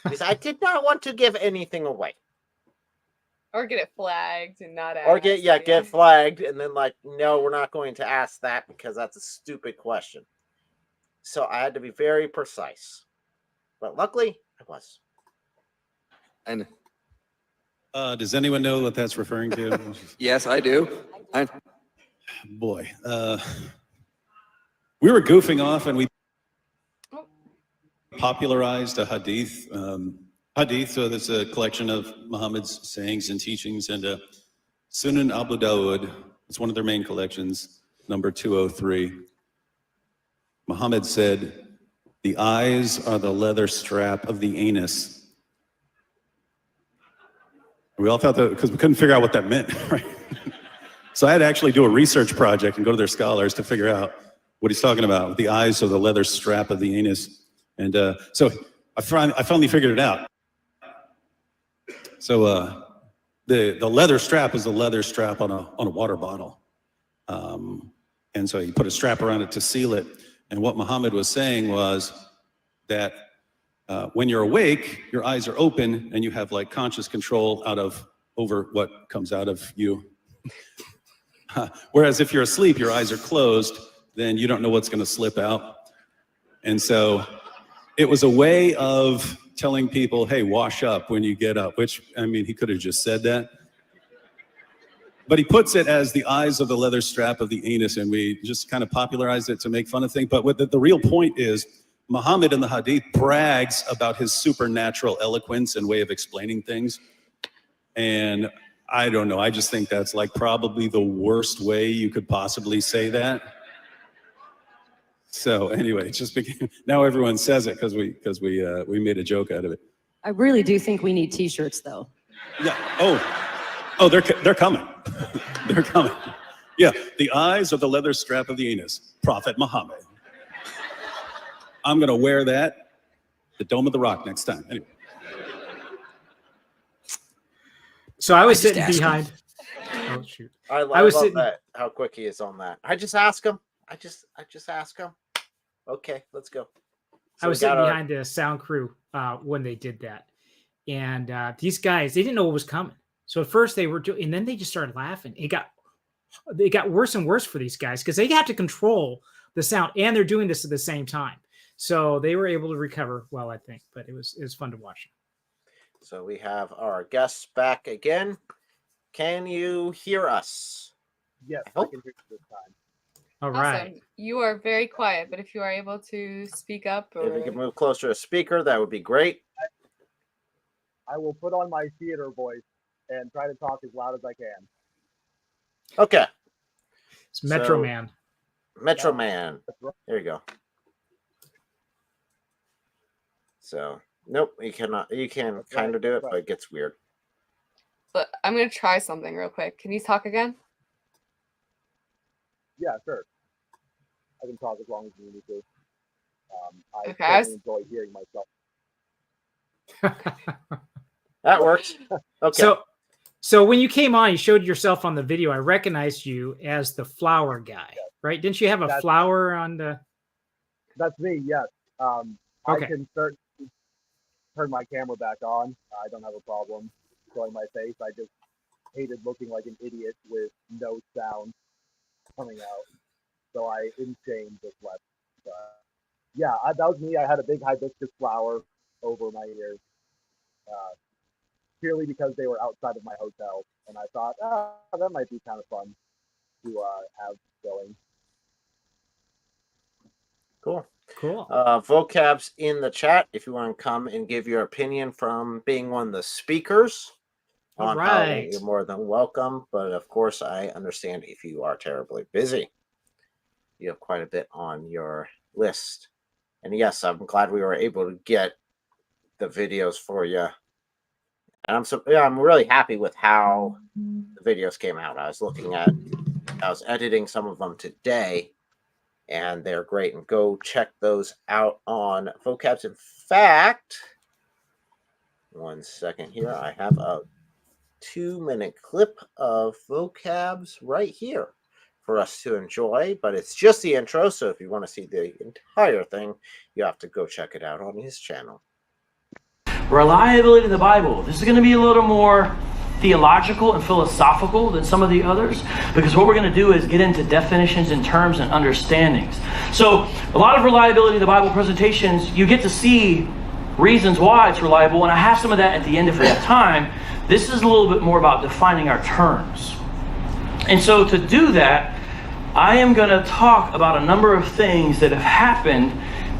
because I did not want to give anything away. Or get it flagged and not asked. Or get flagged and then like, no, we're not going to ask that because that's a stupid question. So I had to be very precise. But luckily, I was. And does anyone know what that's referring to? yes, I do. Boy, we were goofing off and we popularized a hadith. Hadith, so that's a collection of Muhammad's sayings and teachings, and Sunan Abu Dawud, it's one of their main collections, number 203. Muhammad said, "The eyes are the leather strap of the anus." We all thought that because we couldn't figure out what that meant, right? So I had to actually do a research project and go to their scholars to figure out what he's talking about. The eyes are the leather strap of the anus. And so I finally figured it out. So the leather strap is the leather strap on a water bottle. And so you put a strap around it to seal it. And what Muhammad was saying was that when you're awake, your eyes are open and you have like conscious control over what comes out of you. Whereas if you're asleep, your eyes are closed, then you don't know what's going to slip out. And so it was a way of telling people, hey, wash up when you get up, which, I mean, he could have just said that. But he puts it as the eyes of the leather strap of the anus, and we just kind of popularized it to make fun of things. But what the real point is, Muhammad in the Hadith brags about his supernatural eloquence and way of explaining things. And I don't know, I just think that's like probably the worst way you could possibly say that. So anyway, it just became, now everyone says it because we made a joke out of it. I really do think we need T-shirts, though. Yeah. Oh, they're coming. They're coming. Yeah. The eyes are the leather strap of the anus. Prophet Muhammad. I'm gonna wear that. The Dome of the Rock next time. Anyway. So I was sitting behind. Oh shoot! I love that. How quick he is on that. I just ask him. I just ask him. Okay, let's go. So I was sitting behind the sound crew when they did that, And these guys, they didn't know what was coming. So at first they were doing, and then they just started laughing. It got worse and worse for these guys because they had to control the sound, and they're doing this at the same time. So they were able to recover well, I think, but it was fun to watch. So we have our guests back again. Can you hear us? Yes, I can hear you this time. All Awesome. right. You are very quiet, but if you are able to speak up, If or we could move closer to a speaker, that would be great. I will put on my theater voice and try to talk as loud as I can. Okay. It's Metro So- Man. Metro Man. There you go. So, nope, you cannot. You can kind of do it, but it gets weird. but I'm gonna try something real quick. Can you talk again? Yeah, sure. I can talk as long as you need to. I Okay, I was- certainly enjoy hearing myself. That works. Okay. So when you came on, you showed yourself on the video. I recognized you as the flower guy, right? Didn't you have a flower on the? That's me, yes. Okay. I can turn my camera back on. I don't have a problem showing my face. I just hated looking like an idiot with no sound coming out. So I, in shame, just left. Yeah, that was me. I had a big hibiscus flower over my ears, purely because they were outside of my hotel. And I thought, that might be kind of fun to have going. Cool. Cool. Vocabs in the chat if you want to come and give your opinion from being one of the speakers. All on how right. you're more than welcome. But of course, I understand if you are terribly busy. You have quite a bit on your list. And yes, I'm glad we were able to get the videos for you. And I'm really happy with how the videos came out. I was editing some of them today, and they're great. And go check those out on Vocabs. In fact, 1 second here. I have a 2-minute clip of Vocabs right here for us to enjoy, but it's just the intro. So if you want to see the entire thing, you have to go check it out on his channel. Reliability of the Bible. This is going to be a little more theological and philosophical than some of the others, because what we're going to do is get into definitions and terms and understandings. So a lot of reliability of the Bible presentations, you get to see reasons why it's reliable, and I have some of that at the end if we have time. This is a little bit more about defining our terms. And so to do that, I am going to talk about a number of things that have happened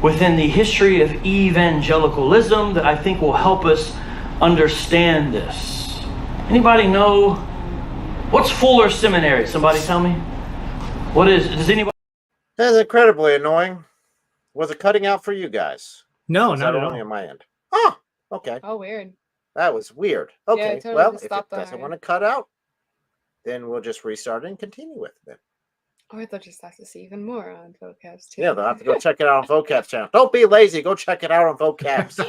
within the history of evangelicalism that I think will help us understand this. Anybody know what's Fuller Seminary? Somebody tell me. What is? Does anybody? That's incredibly annoying. Was it cutting out for you guys? No, Was not that at only all. on my end? Oh, okay. Oh, weird. That was weird. Yeah, Okay, it totally well, just if it stopped on doesn't our want to cut out, then we'll just restart and continue with it. Oh, I thought you just have to see even more on Vocabs too. Yeah, they'll have to go check it out on Vocabs channel. Don't be lazy. Go check it out on Vocabs.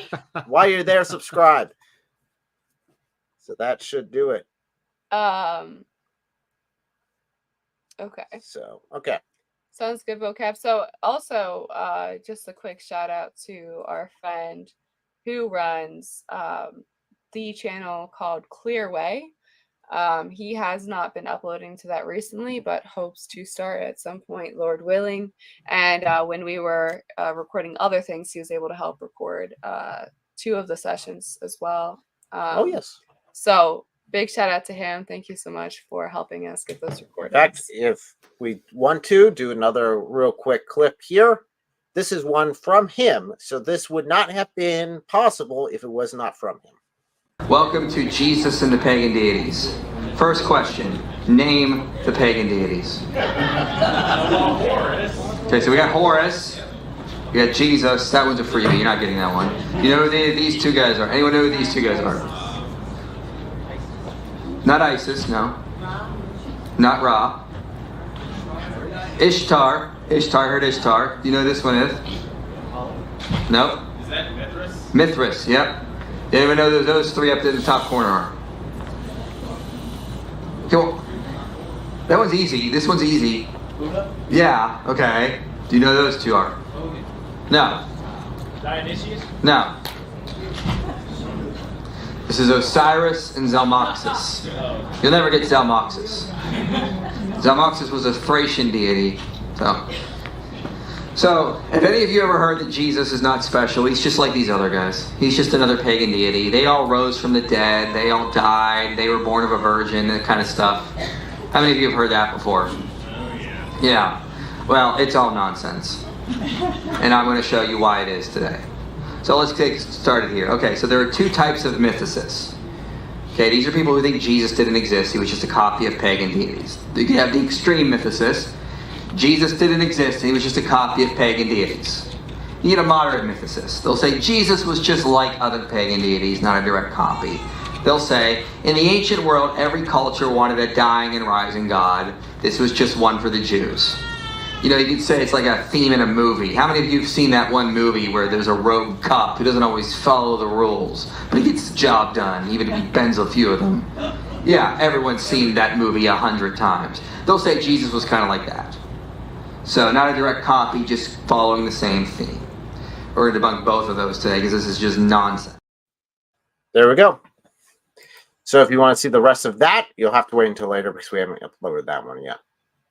While you're there, subscribe. So that should do it. Okay. So, okay. Sounds good, Vocab. So also, just a quick shout out to our friend who runs the channel called Clearway. He has not been uploading to that recently, but hopes to start at some point, Lord willing. And when we were recording other things, he was able to help record 2 of the sessions as well. Oh, yes. So big shout out to him. Thank you so much for helping us get those recorded. In fact, if we want to do another real quick clip here, this is one from him. So this would not have been possible if it was not from him. Welcome to Jesus and the Pagan Deities. First question, name the pagan deities. Okay, so we got Horus, we got Jesus, that one's a freebie, you're not getting that one. You know who these 2 guys are? Anyone know who these 2 guys are? Not Isis, no. Not Ra. Ishtar, heard Ishtar. Do you know who this one is? Nope. Is that Mithras? Mithras, yep. Anyone know who those 3 up in the top corner are? Cool. That one's easy. This one's easy. Yeah, okay. Do you know who those 2 are? No. Dionysius? No. This is Osiris and Zalmoxis. You'll never get Zalmoxis. Zalmoxis was a Thracian deity. So, if any of you ever heard that Jesus is not special, he's just like these other guys. He's just another pagan deity. They all rose from the dead. They all died. They were born of a virgin, that kind of stuff. How many of you have heard that before? Yeah. Well, it's all nonsense. And I'm going to show you why it is today. So let's get started here. Okay, so there are two types of mythicists. Okay, these are people who think Jesus didn't exist. He was just a copy of pagan deities. You can have the extreme mythicists. Jesus didn't exist, and he was just a copy of pagan deities. You get a moderate mythicist. They'll say Jesus was just like other pagan deities, not a direct copy. They'll say, in the ancient world, every culture wanted a dying and rising God. This was just one for the Jews. You know, you could say it's like a theme in a movie. How many of you have seen that one movie where there's a rogue cop who doesn't always follow the rules, but he gets the job done, even if he bends a few of them? Yeah, everyone's seen that movie 100 times. They'll say Jesus was kind of like that. So not a direct copy, just following the same theme. We're going to debunk both of those today because this is just nonsense. There we go. So if you want to see the rest of that, you'll have to wait until later because we haven't uploaded that one yet.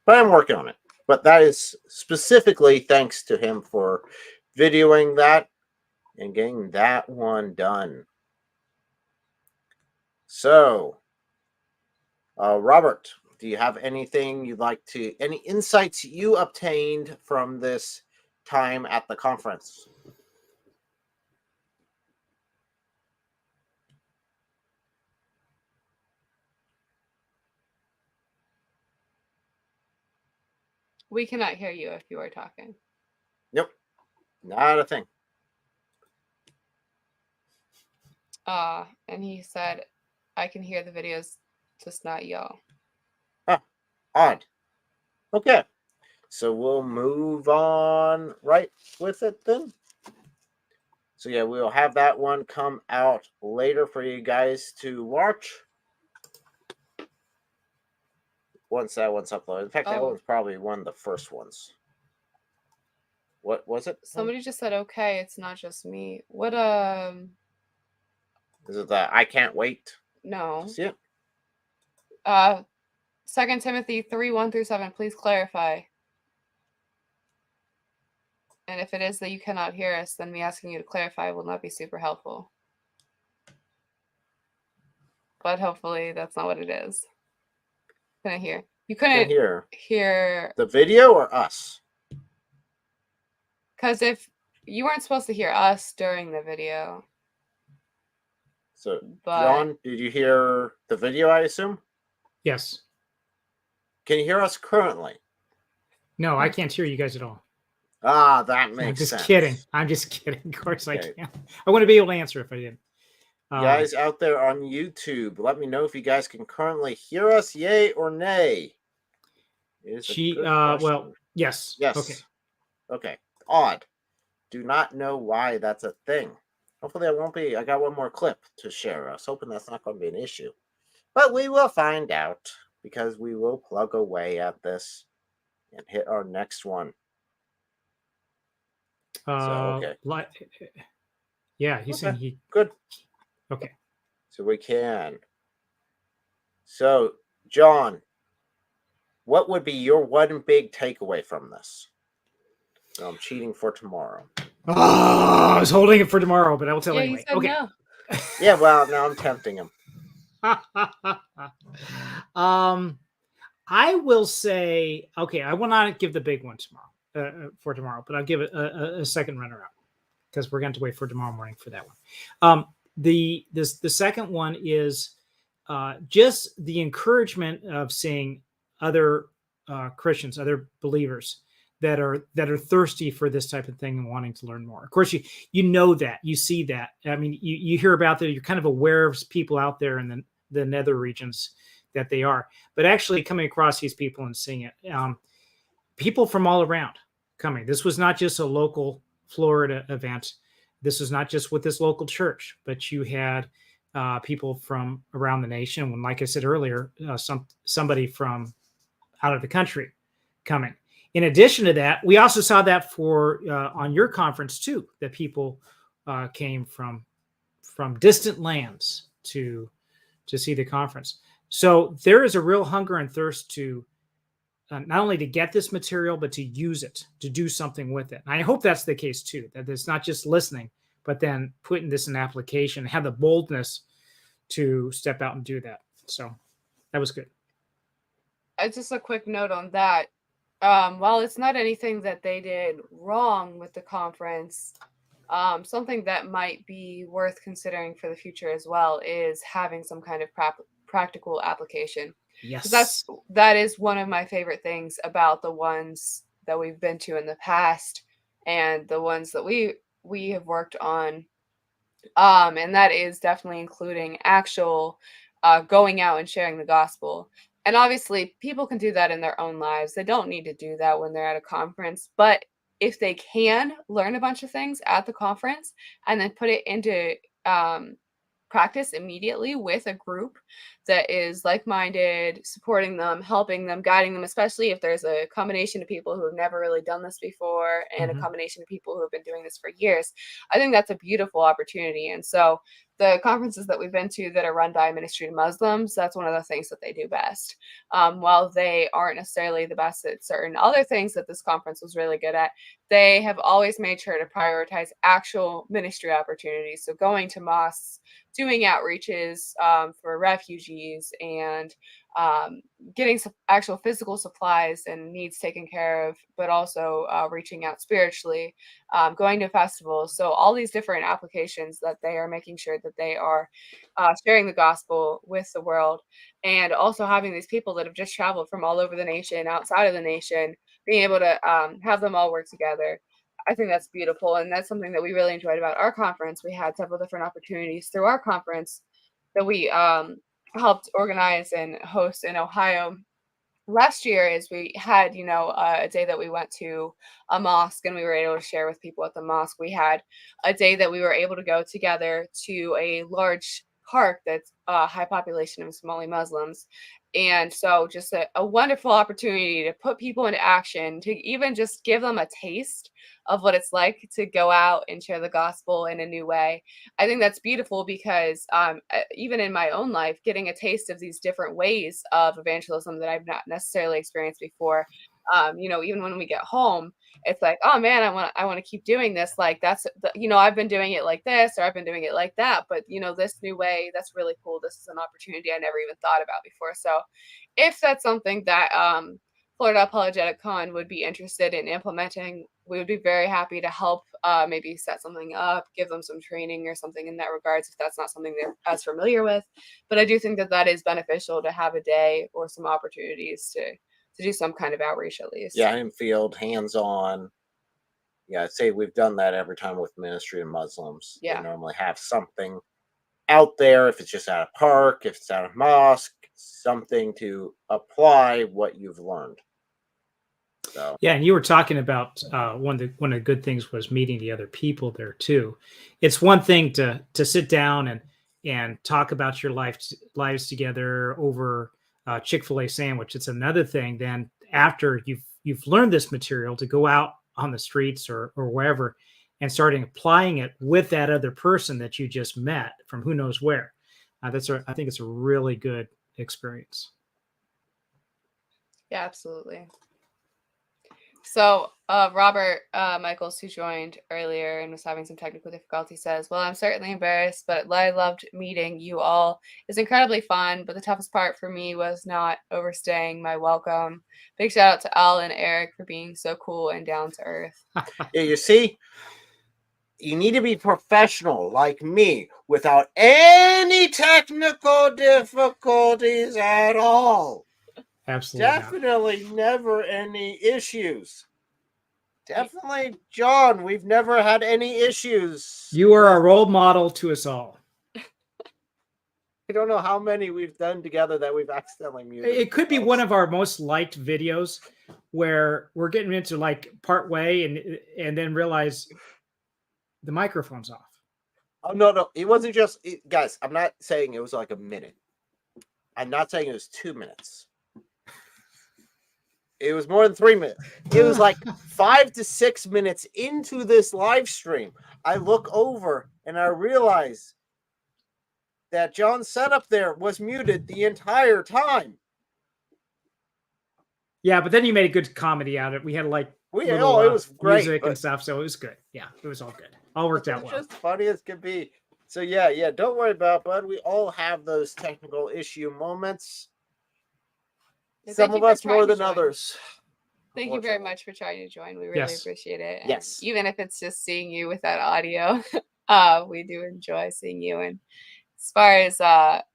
But I'm working on it. But that is specifically thanks to him for videoing that and getting that one done. So, Robert, do you have anything you'd like to, any insights you obtained from this time at the conference? We cannot hear you if you are talking. Nope, not a thing. And he said, I can hear the videos, just not y'all. Ah, odd. Okay, so we'll move on right with it then. So yeah, we'll have that one come out later for you guys to watch. Once that one's uploaded. In fact, that was probably one of the first ones. What was it? Somebody just said, okay, it's not just me. What, Is it the I can't wait? No. To see it? 2 Timothy 3:1-7, please clarify. And if it is that you cannot hear us, then me asking you to clarify will not be super helpful. But hopefully that's not what it is. Couldn't hear. You couldn't hear the video or us? Because if you weren't supposed to hear us during the video. So, John, did you hear the video, I assume? Yes. Can you hear us currently? No, I can't hear you guys at all. Ah, that makes sense. I'm just kidding. I'm just kidding. Of course I can. I want to be able to answer if I did. Guys out there on YouTube, let me know if you guys can currently hear us, yay or nay. Well, yes. Yes. Okay. Okay. Odd. Do not know why that's a thing. Hopefully it won't be. I got one more clip to share. I was hoping that's not going to be an issue. But we will find out because we will plug away at this and hit our next one. Okay. Yeah, he's saying he... Good. Okay. So we can. So, John, what would be your one big takeaway from this? No, I'm cheating for tomorrow. I was holding it for tomorrow, but I will tell anyway. You said okay. No. Yeah, well, now I'm tempting him. I will say, okay, I will not give the big one tomorrow for tomorrow, but I'll give it a second runner-up because we're going to wait for tomorrow morning for that one. The second one is just the encouragement of seeing other Christians, other believers that are thirsty for this type of thing and wanting to learn more. Of course, you know that, you see that. I mean, you hear about that. You're kind of aware of people out there in the nether regions that they are, but actually coming across these people and seeing it, people from all around coming. This was not just a local Florida event. This was not just with this local church, but you had people from around the nation. When, like I said earlier, somebody from out of the country coming. In addition to that, we also saw that for on your conference too, that people came from distant lands to see the conference. So there is a real hunger and thirst to not only to get this material, but to use it, to do something with it. And I hope that's the case too, that it's not just listening, but then putting this in application, have the boldness to step out and do that. So that was good. Just a quick note on that. While it's not anything that they did wrong with the conference, something that might be worth considering for the future as well is having some kind of practical application. Yes, that is one of my favorite things about the ones that we've been to in the past and the ones that we have worked on. And that is definitely including actual going out and sharing the gospel. And obviously, people can do that in their own lives. They don't need to do that when they're at a conference. But if they can learn a bunch of things at the conference and then put it into practice immediately with a group that is like-minded, supporting them, helping them, guiding them, especially if there's a combination of people who have never really done this before and a combination of people who have been doing this for years, I think that's a beautiful opportunity. And so the conferences that we've been to that are run by Ministry to Muslims, that's one of the things that they do best. While they aren't necessarily the best at certain other things that this conference was really good at, they have always made sure to prioritize actual ministry opportunities. So going to mosques, doing outreaches for refugees, and getting some actual physical supplies and needs taken care of, but also reaching out spiritually, going to festivals. So all these different applications that they are making sure that they are sharing the gospel with the world, and also having these people that have just traveled from all over the nation, outside of the nation, being able to have them all work together. I think that's beautiful. And that's something that we really enjoyed about our conference. We had several different opportunities through our conference that we helped organize and host in Ohio last year. Is we had, a day that we went to a mosque and we were able to share with people at the mosque. We had a day that we were able to go together to a large park that's a high population of Somali Muslims. And so just a wonderful opportunity to put people into action, to even just give them a taste of what it's like to go out and share the gospel in a new way. I think that's beautiful because even in my own life, getting a taste of these different ways of evangelism that I've not necessarily experienced before, even when we get home, it's like, oh man, I want to keep doing this. Like I've been doing it like this, or I've been doing it like that, but this new way, that's really cool. This is an opportunity I never even thought about before. So if that's something that Florida Apologetic Con would be interested in implementing, we would be very happy to help maybe set something up, give them some training or something in that regards, if that's not something they're as familiar with. But I do think that is beneficial to have a day or some opportunities to do some kind of outreach at least. Yeah, in field, hands-on. Yeah, I'd say we've done that every time with Ministry of Muslims. Yeah. They normally have something out there, if it's just at a park, if it's at a mosque, something to apply what you've learned. So yeah, and you were talking about one of the good things was meeting the other people there too. It's one thing to sit down and talk about your lives together over Chick-fil-A sandwich. It's another thing then after you've learned this material to go out on the streets or wherever and starting applying it with that other person that you just met from who knows where. I think it's a really good experience. Yeah, absolutely. So Robert Michaels, who joined earlier and was having some technical difficulty, says, well, I'm certainly embarrassed, but I loved meeting you all. It's incredibly fun, but the toughest part for me was not overstaying my welcome. Big shout out to Al and Eric for being so cool and down to earth. yeah, you see, you need to be professional like me without any technical difficulties at all. Absolutely. Definitely never any issues. Definitely, John, we've never had any issues. You are a role model to us all. I don't know how many we've done together that we've accidentally muted. It could be one of our most liked videos where we're getting into like part way and then realize the microphone's off. Oh, no. It wasn't just, guys, I'm not saying it was like a minute. I'm not saying it was 2 minutes. It was more than 3 minutes. It was like 5 to 6 minutes into this live stream. I look over and I realize that John set up there was muted the entire time. Yeah, but then you made a good comedy out of it. We had like It was great, music but and stuff, so it was good. Yeah, it was all good. All worked out it's well. just funny as can be. So yeah, don't worry about it, bud. We all have those technical issue moments. Some of us more than others. Thank you very much for trying to join. We really Yes. appreciate it. And Yes. even if it's just seeing you without audio, we do enjoy seeing you. And as far as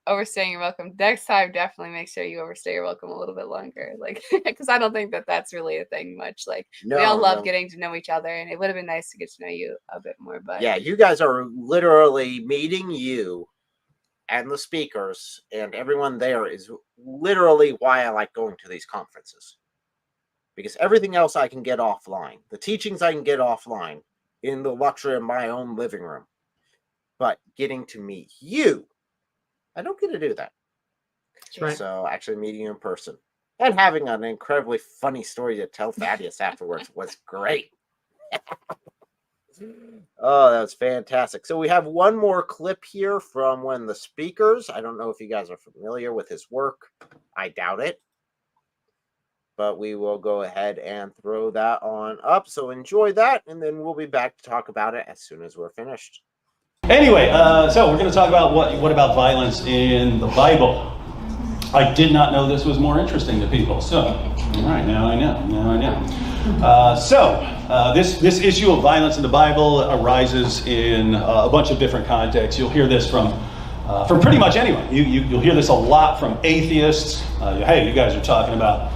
overstaying your welcome, next time definitely make sure you overstay your welcome a little bit longer. Like, because I don't think that that's really a thing much. Like, we all love getting to know each other, and it would have been nice to get to know you a bit more. But yeah, you guys are literally meeting you and the speakers and everyone there is literally why I like going to these conferences. Because everything else I can get offline. The teachings I can get offline in the luxury of my own living room. But getting to meet you, I don't get to do that. That's right. So actually meeting you in person and having an incredibly funny story to tell Thaddeus afterwards was great. Oh, that was fantastic. So we have one more clip here from one of the speakers. I don't know if you guys are familiar with his work. I doubt it. But we will go ahead and throw that on up. So enjoy that, and then we'll be back to talk about it as soon as we're finished. Anyway, so we're going to talk about what about violence in the Bible. I did not know this was more interesting to people. So, all right, now I know. This issue of violence in the Bible arises in a bunch of different contexts. You'll hear this from pretty much anyone. You'll hear this a lot from atheists. Hey, you guys are talking about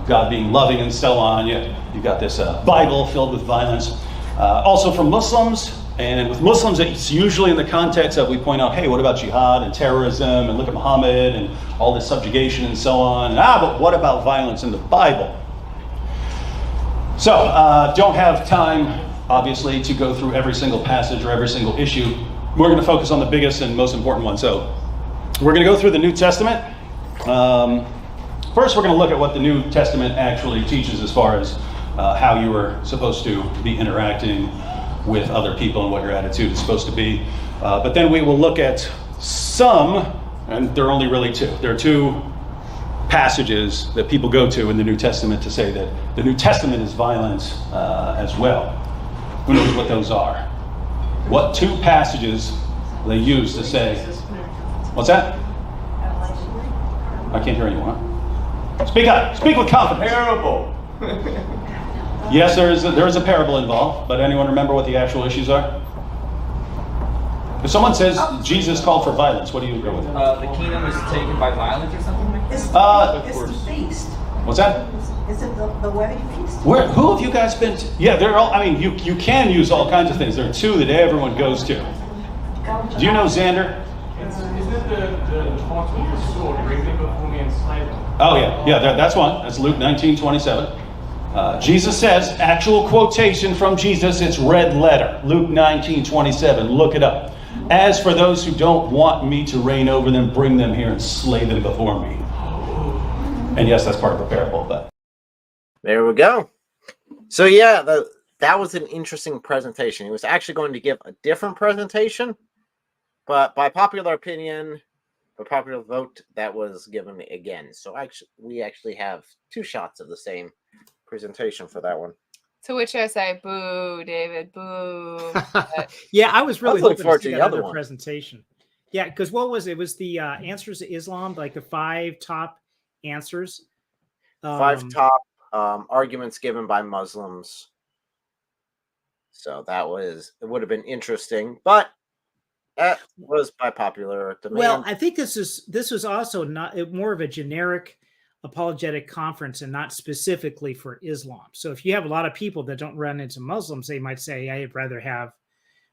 God being loving and so on. You got this Bible filled with violence. Also from Muslims. And with Muslims, it's usually in the context of we point out, hey, what about jihad and terrorism, and look at Muhammad and all this subjugation and so on. But what about violence in the Bible? So, don't have time, obviously, to go through every single passage or every single issue. We're going to focus on the biggest and most important one. So, we're going to go through the New Testament. First, we're going to look at what the New Testament actually teaches as far as how you are supposed to be interacting with other people and what your attitude is supposed to be. But then we will look at some, and there are only really two. There are two passages that people go to in the New Testament to say that the New Testament is violent as well. Who knows what those are? What two passages they use to say, what's that? I can't hear anyone. Speak up, speak with confidence. Parable. Yes, there is a parable involved, but anyone remember what the actual issues are? If someone says Jesus called for violence, what do you agree with? The kingdom is taken by violence or something like It's that? the feast. What's that? Is it the wedding feast? Who have you guys been to? Yeah, they're all, I mean, you can use all kinds of things. There are two that everyone goes to. Do you know Xander? Isn't it the response when you sword, bring them before me and slay them? Oh, yeah, that's one. That's Luke 19:27. Jesus says, actual quotation from Jesus, it's red letter, Luke 19:27. Look it up. As for those who don't want me to reign over them, bring them here and slay them before me. And yes, that's part of the parable, but. There we go. So yeah, that was an interesting presentation. He was actually going to give a different presentation, but by popular opinion, by popular vote, that was given again. So we actually have two shots of the same presentation for that one. to which I say, boo, David, boo. Yeah, I was really looking hoping forward to see to that the other other one. presentation. Yeah, because what was it? It was the answers to Islam, like the 5 top answers. 5 top arguments given by Muslims. So it would have been interesting, but that was by popular demand. Well, I think this was also not more of a generic apologetic conference and not specifically for Islam. So if you have a lot of people that don't run into Muslims, they might say, I'd rather have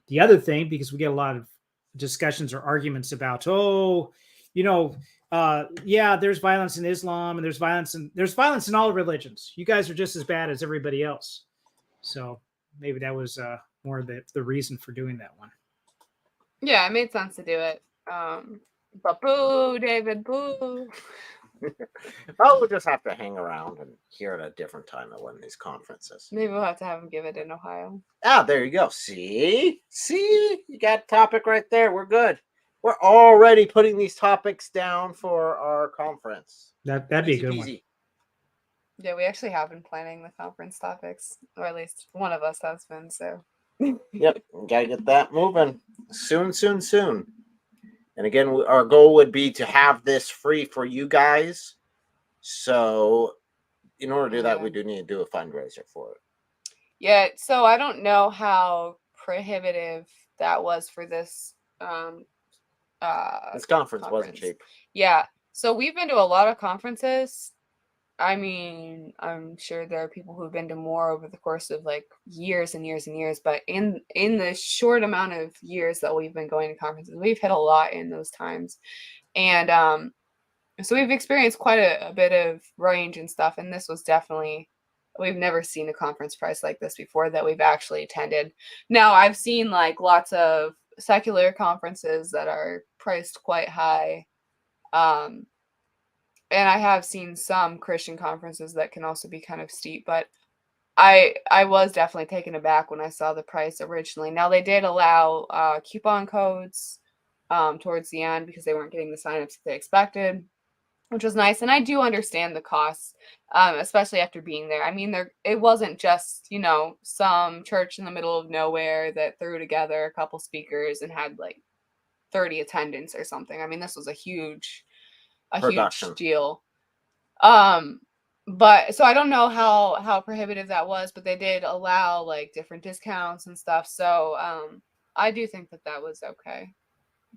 the other thing, because we get a lot of discussions or arguments about, yeah, there's violence in Islam and there's violence in all religions. You guys are just as bad as everybody else. So maybe that was more the reason for doing that one. Yeah, it made sense to do it. But boo, David, boo. Oh, we'll just have to hang around and hear at a different time at one of these conferences. Maybe we'll have to have him give it in Ohio. Ah, there you go. See, you got a topic right there. We're good. We're already putting these topics down for our conference. That'd be a Easy good one. peasy. Yeah, we actually have been planning the conference topics, or at least one of us has been. So. Yep, we gotta get that moving soon. And again, our goal would be to have this free for you guys. So, in order to do that, we do need to do a fundraiser for it. Yeah, so I don't know how prohibitive that was for this This conference wasn't cheap. Yeah, so we've been to a lot of conferences. I mean, I'm sure there are people who've been to more over the course of like years and years and years, but in the short amount of years that we've been going to conferences, we've hit a lot in those times. And so we've experienced quite a bit of range and stuff, and this was definitely, we've never seen a conference price like this before that we've actually attended. Now, I've seen like lots of secular conferences that are priced quite high. And I have seen some Christian conferences that can also be kind of steep, but I was definitely taken aback when I saw the price originally. Now they did allow coupon codes towards the end because they weren't getting the signups that they expected, which was nice. And I do understand the costs, especially after being there. I mean, it wasn't just, some church in the middle of nowhere that threw together a couple speakers and had like 30 attendants or something. I mean, this was a huge deal. But so I don't know how prohibitive that was, but they did allow like different discounts and stuff. So I do think that was okay.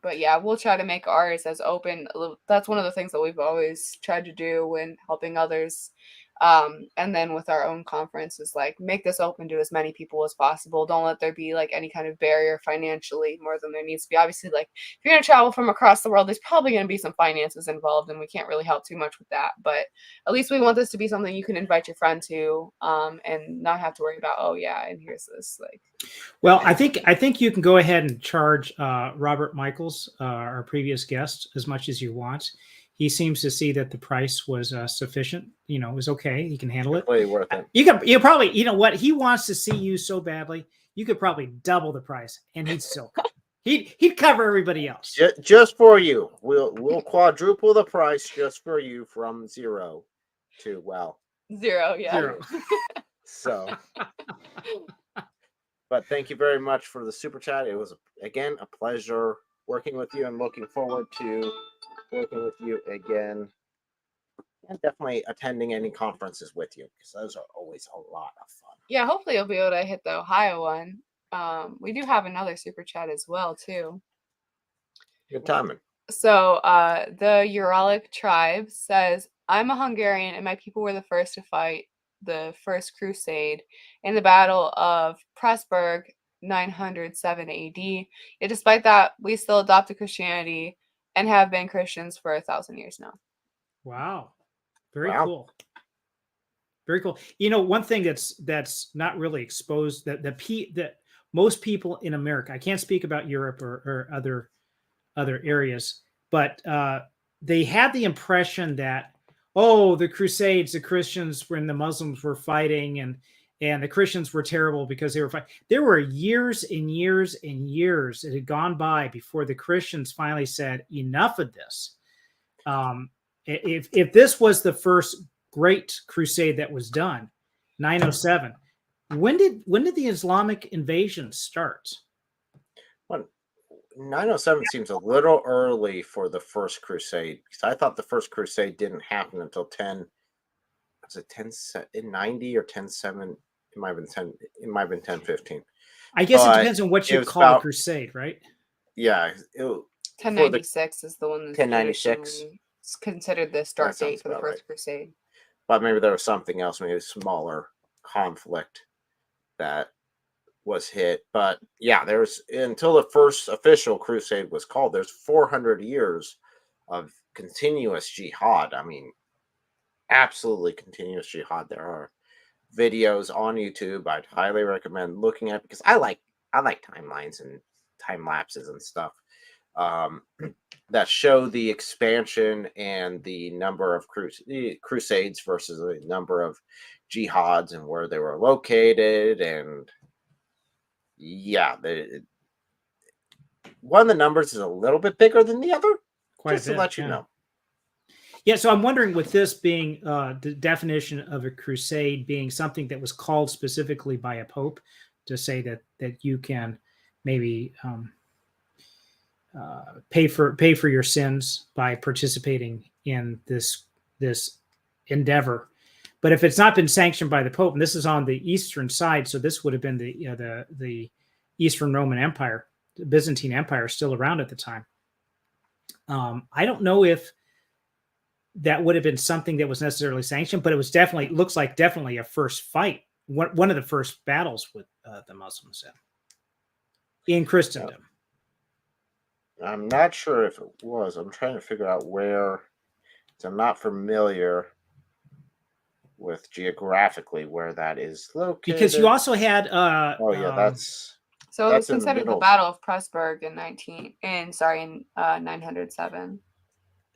But yeah, we'll try to make ours as open. That's one of the things that we've always tried to do when helping others. And then with our own conference is like make this open to as many people as possible. Don't let there be like any kind of barrier financially more than there needs to be. Obviously, like if you're going to travel from across the world, there's probably going to be some finances involved, and we can't really help too much with that. But at least we want this to be something you can invite your friend to, and not have to worry about, oh yeah, and here's this like. Well, I think you can go ahead and charge Robert Michaels, our previous guest, as much as you want. He seems to see that the price was sufficient. It was okay. He can handle it. Completely worth it. You probably, what he wants to see you so badly. You could probably double the price, and he'd still he'd cover everybody else. Just for you, we'll quadruple the price just for you from 0 to 0. Yeah. 0. So. But thank you very much for the super chat. It was, again, a pleasure working with you. I'm looking forward to working with you again. And definitely attending any conferences with you, because those are always a lot of fun. Yeah, hopefully you'll be able to hit the Ohio one. We do have another super chat as well, too. Good timing. So the Uralic tribe says, I'm a Hungarian, and my people were the first to fight the First Crusade in the Battle of Pressburg, 907 AD. Yet despite that, we still adopted Christianity and have been Christians for 1,000 years now. Wow. Very cool. Very cool. One thing that's not really exposed, that most people in America, I can't speak about Europe or other areas, but they had the impression that, the Crusades, the Christians when the Muslims were fighting and the Christians were terrible because they were fighting. There were years and years and years that had gone by before the Christians finally said, enough of this. If this was the first great crusade that was done, 907, when did the Islamic invasion start? 907 seems a little early for the First Crusade, because I thought the First Crusade didn't happen until 1090 or 1007. It might have been 1015. I guess it depends on what you call a crusade, right? Yeah. 1096 is the one that's 1096. It's considered the start date for the First Crusade. But maybe there was something else, maybe a smaller conflict that was hit. But yeah, there's, until the first official crusade was called, there's 400 years of continuous jihad. I mean, absolutely continuous jihad. There are videos on YouTube I'd highly recommend looking at, because I like timelines and time lapses and stuff that show the expansion and the number of crusades versus the number of jihads and where they were located. And yeah, one of the numbers is a little bit bigger than the other. Quite just a bit, to let you yeah. know. Yeah, so I'm wondering, with this being the definition of a crusade being something that was called specifically by a pope to say that you can maybe pay for your sins by participating in this endeavor. But if it's not been sanctioned by the Pope, and this is on the eastern side, so this would have been the Eastern Roman Empire, the Byzantine Empire, still around at the time. I don't know if that would have been something that was necessarily sanctioned, but it was looks like definitely a first fight, one of the first battles with the Muslims in Christendom. I'm not sure if it was. I'm trying to figure out where. So I'm not familiar with geographically where that is located. Because you also had that's so it was in the considered the middle. Battle of Pressburg in 907.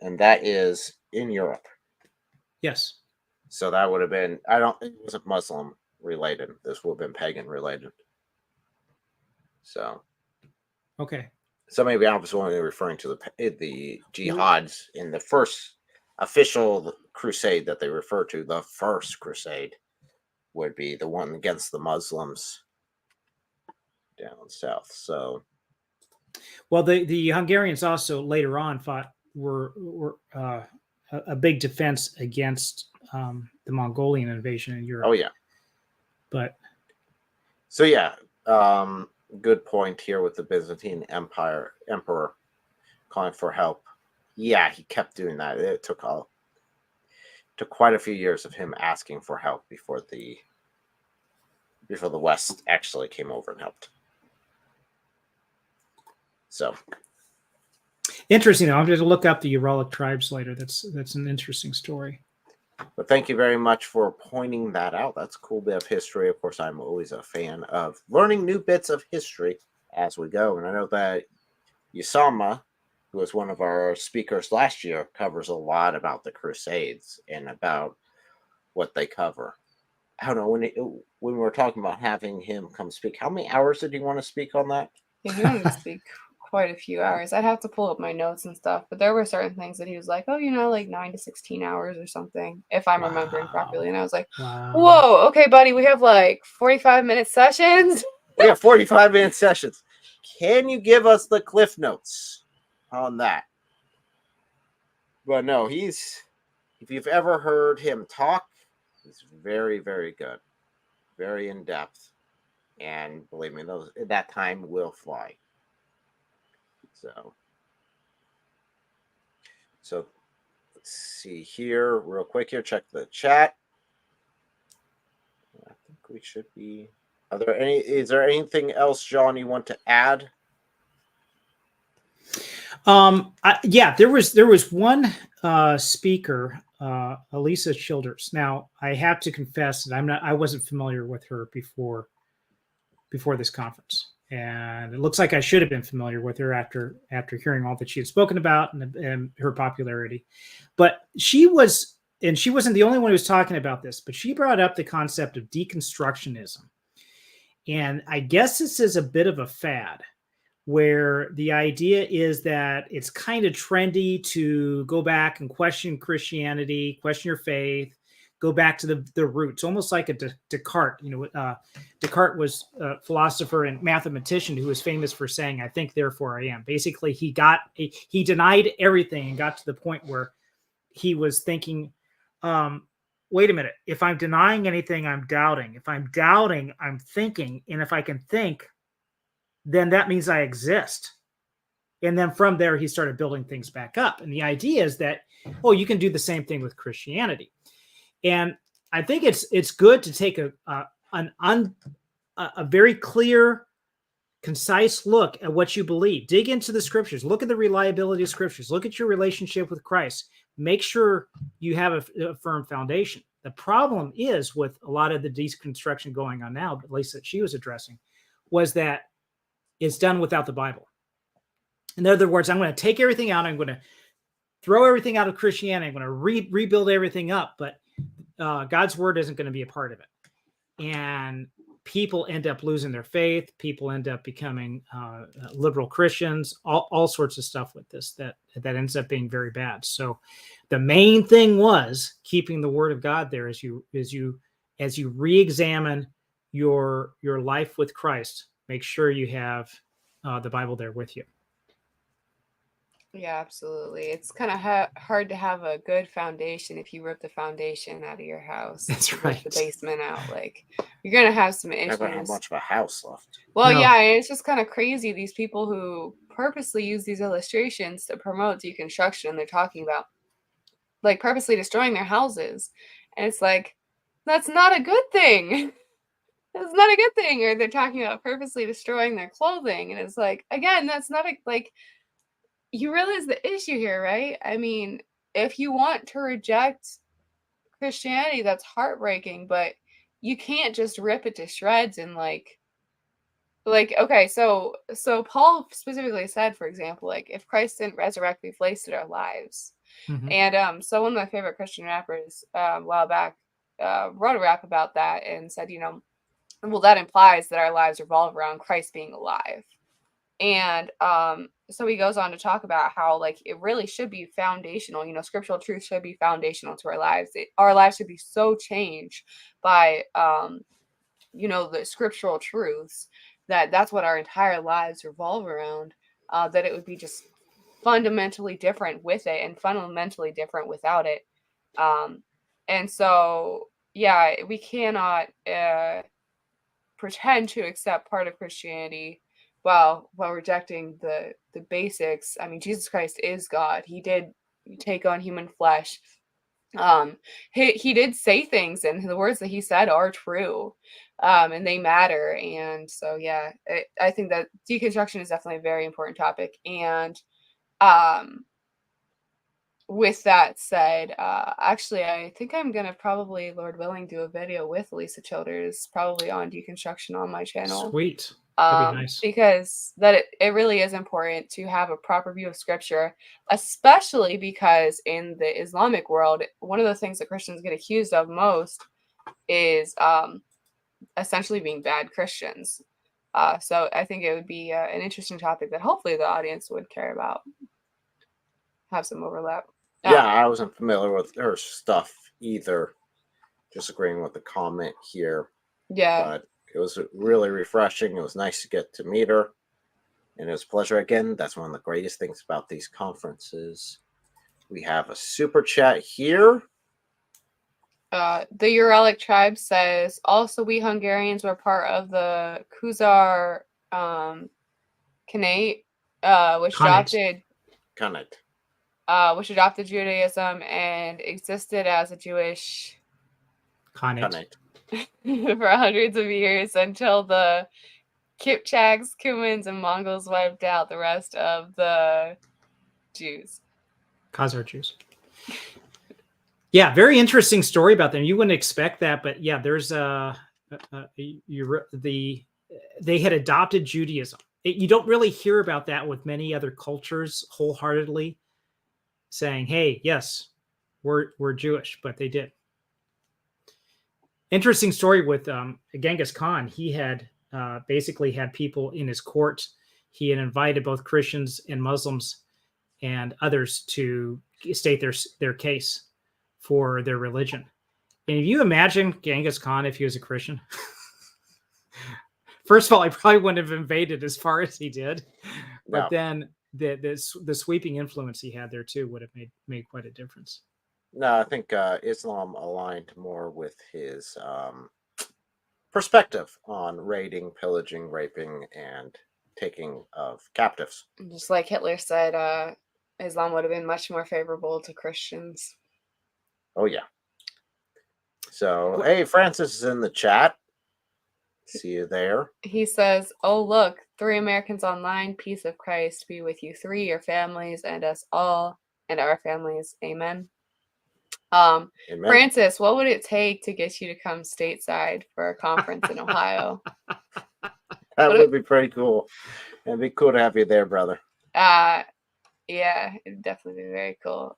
And that is in Europe. Yes. So that would have been, it wasn't Muslim related. This would have been pagan related. So. Okay. So maybe I was only referring to the jihads in the first official crusade that they refer to. The first crusade would be the one against the Muslims down south. So, well, the Hungarians also later on were a big defense against the Mongolian invasion in Europe. Oh yeah, but so yeah, good point here with the Byzantine emperor calling for help. Yeah, he kept doing that. It took quite a few years of him asking for help before the West actually came over and helped. So interesting. I'm going to look up the Uralic tribes later. That's an interesting story. But thank you very much for pointing that out. That's a cool bit of history. Of course, I'm always a fan of learning new bits of history as we go. And I know that Usama, who was one of our speakers last year, covers a lot about the Crusades and about what they cover. I don't know, when we were talking about having him come speak, how many hours did he want to speak on that? Yeah, he wanted to speak quite a few hours. I'd have to pull up my notes and stuff, but there were certain things that he was like, oh, like 9 to 16 hours or something, if I'm remembering properly. And I was like, whoa, okay, buddy, we have like 45-minute sessions. Yeah, 45-minute sessions. Can you give us the cliff notes on that? But no, if you've ever heard him talk, he's very, very good, very in depth, and believe me, that time will fly. So let's see here real quick here. Check the chat. I think we should be. Is there anything else, John, you want to add? Yeah, there was one speaker, Elisa Childers. Now, I have to confess that I wasn't familiar with her before this conference. And it looks like I should have been familiar with her after hearing all that she had spoken about and her popularity. But she wasn't the only one who was talking about this, but she brought up the concept of deconstructionism. And I guess this is a bit of a fad, where the idea is that it's kind of trendy to go back and question Christianity, question your faith, go back to the roots, almost like a Descartes. Descartes was a philosopher and mathematician who was famous for saying, "I think, therefore I am." Basically, he denied everything and got to the point where he was thinking, wait a minute, if I'm denying anything, I'm doubting. If I'm doubting, I'm thinking. And if I can think, then that means I exist. And then from there, he started building things back up. And the idea is that, you can do the same thing with Christianity. And I think it's good to take a very clear, concise look at what you believe. Dig into the scriptures. Look at the reliability of scriptures. Look at your relationship with Christ. Make sure you have a firm foundation. The problem is with a lot of the deconstruction going on now, at least that she was addressing, was that it's done without the Bible. In other words, I'm going to take everything out. I'm going to throw everything out of Christianity. I'm going to rebuild everything up. But God's word isn't going to be a part of it. And people end up losing their faith. People end up becoming liberal Christians. All sorts of stuff with this that ends up being very bad. So, the main thing was keeping the Word of God there as you re-examine your life with Christ. Make sure you have the Bible there with you. Yeah, absolutely. It's kind of hard to have a good foundation if you rip the foundation out of your house. That's rip right. the basement out. Like, you're gonna have some Never have issues. much of a house left. Well, No. yeah, and it's just kind of crazy. These people who purposely use these illustrations to promote deconstruction, they're talking about like purposely destroying their houses, and it's like that's not a good thing. That's not a good thing. Or they're talking about purposely destroying their clothing, and it's like, again, that's not like. You realize the issue here, right? I mean, if you want to reject Christianity, that's heartbreaking, but you can't just rip it to shreds and like okay, so Paul specifically said, for example, like if Christ didn't resurrect, we've wasted our lives. Mhm. And so one of my favorite Christian rappers a while back wrote a rap about that and said, well, that implies that our lives revolve around Christ being alive. And so he goes on to talk about how like it really should be foundational. Scriptural truth should be foundational to our lives. Our lives should be so changed by the scriptural truths that's what our entire lives revolve around. That it would be just fundamentally different with it and fundamentally different without it. And so yeah, we cannot pretend to accept part of Christianity while rejecting the basics. I mean, Jesus Christ is God. He did take on human flesh. He did say things, and the words that he said are true, and they matter. And so, yeah, I think that deconstruction is definitely a very important topic. And with that said, actually, I think I'm gonna probably, Lord willing, do a video with Lisa Childers, probably on deconstruction on my channel. Sweet. That'd be nice. Because it really is important to have a proper view of scripture, especially because in the Islamic world, one of the things that Christians get accused of most is essentially being bad Christians. So I think it would be an interesting topic that hopefully the audience would care about. Have some overlap. Yeah, I wasn't familiar with her stuff either. Just agreeing with the comment here. Yeah. But it was really refreshing. It was nice to get to meet her. And it was a pleasure again. That's one of the greatest things about these conferences. We have a super chat here. The Uralic tribe says, also we Hungarians were part of the Khazar Khanate, which adopted Judaism and existed as a Jewish Khanate for hundreds of years until the Kipchaks, Cumans, and Mongols wiped out the rest of the Jews. Khazar Jews. Yeah, very interesting story about them. You wouldn't expect that, but yeah, there's they had adopted Judaism. You don't really hear about that with many other cultures wholeheartedly saying, "Hey, yes, we're Jewish," but they did. Interesting story with Genghis Khan. He had basically had people in his court. He had invited both Christians and Muslims and others to state their case for their religion. And if you imagine Genghis Khan if he was a Christian, first of all, he probably wouldn't have invaded as far as he did. But then the sweeping influence he had there too would have made quite a difference. No, I think Islam aligned more with his perspective on raiding, pillaging, raping, and taking of captives. Just like Hitler said, Islam would have been much more favorable to Christians. Oh, yeah. So, hey, Francis is in the chat. See you there. He says, oh, look, 3 Americans online. Peace of Christ be with you 3, your families, and us all, and our families. Amen. Amen. Francis, what would it take to get you to come stateside for a conference in Ohio? That would be pretty cool. It'd be cool to have you there, brother. Yeah, it'd definitely be very cool.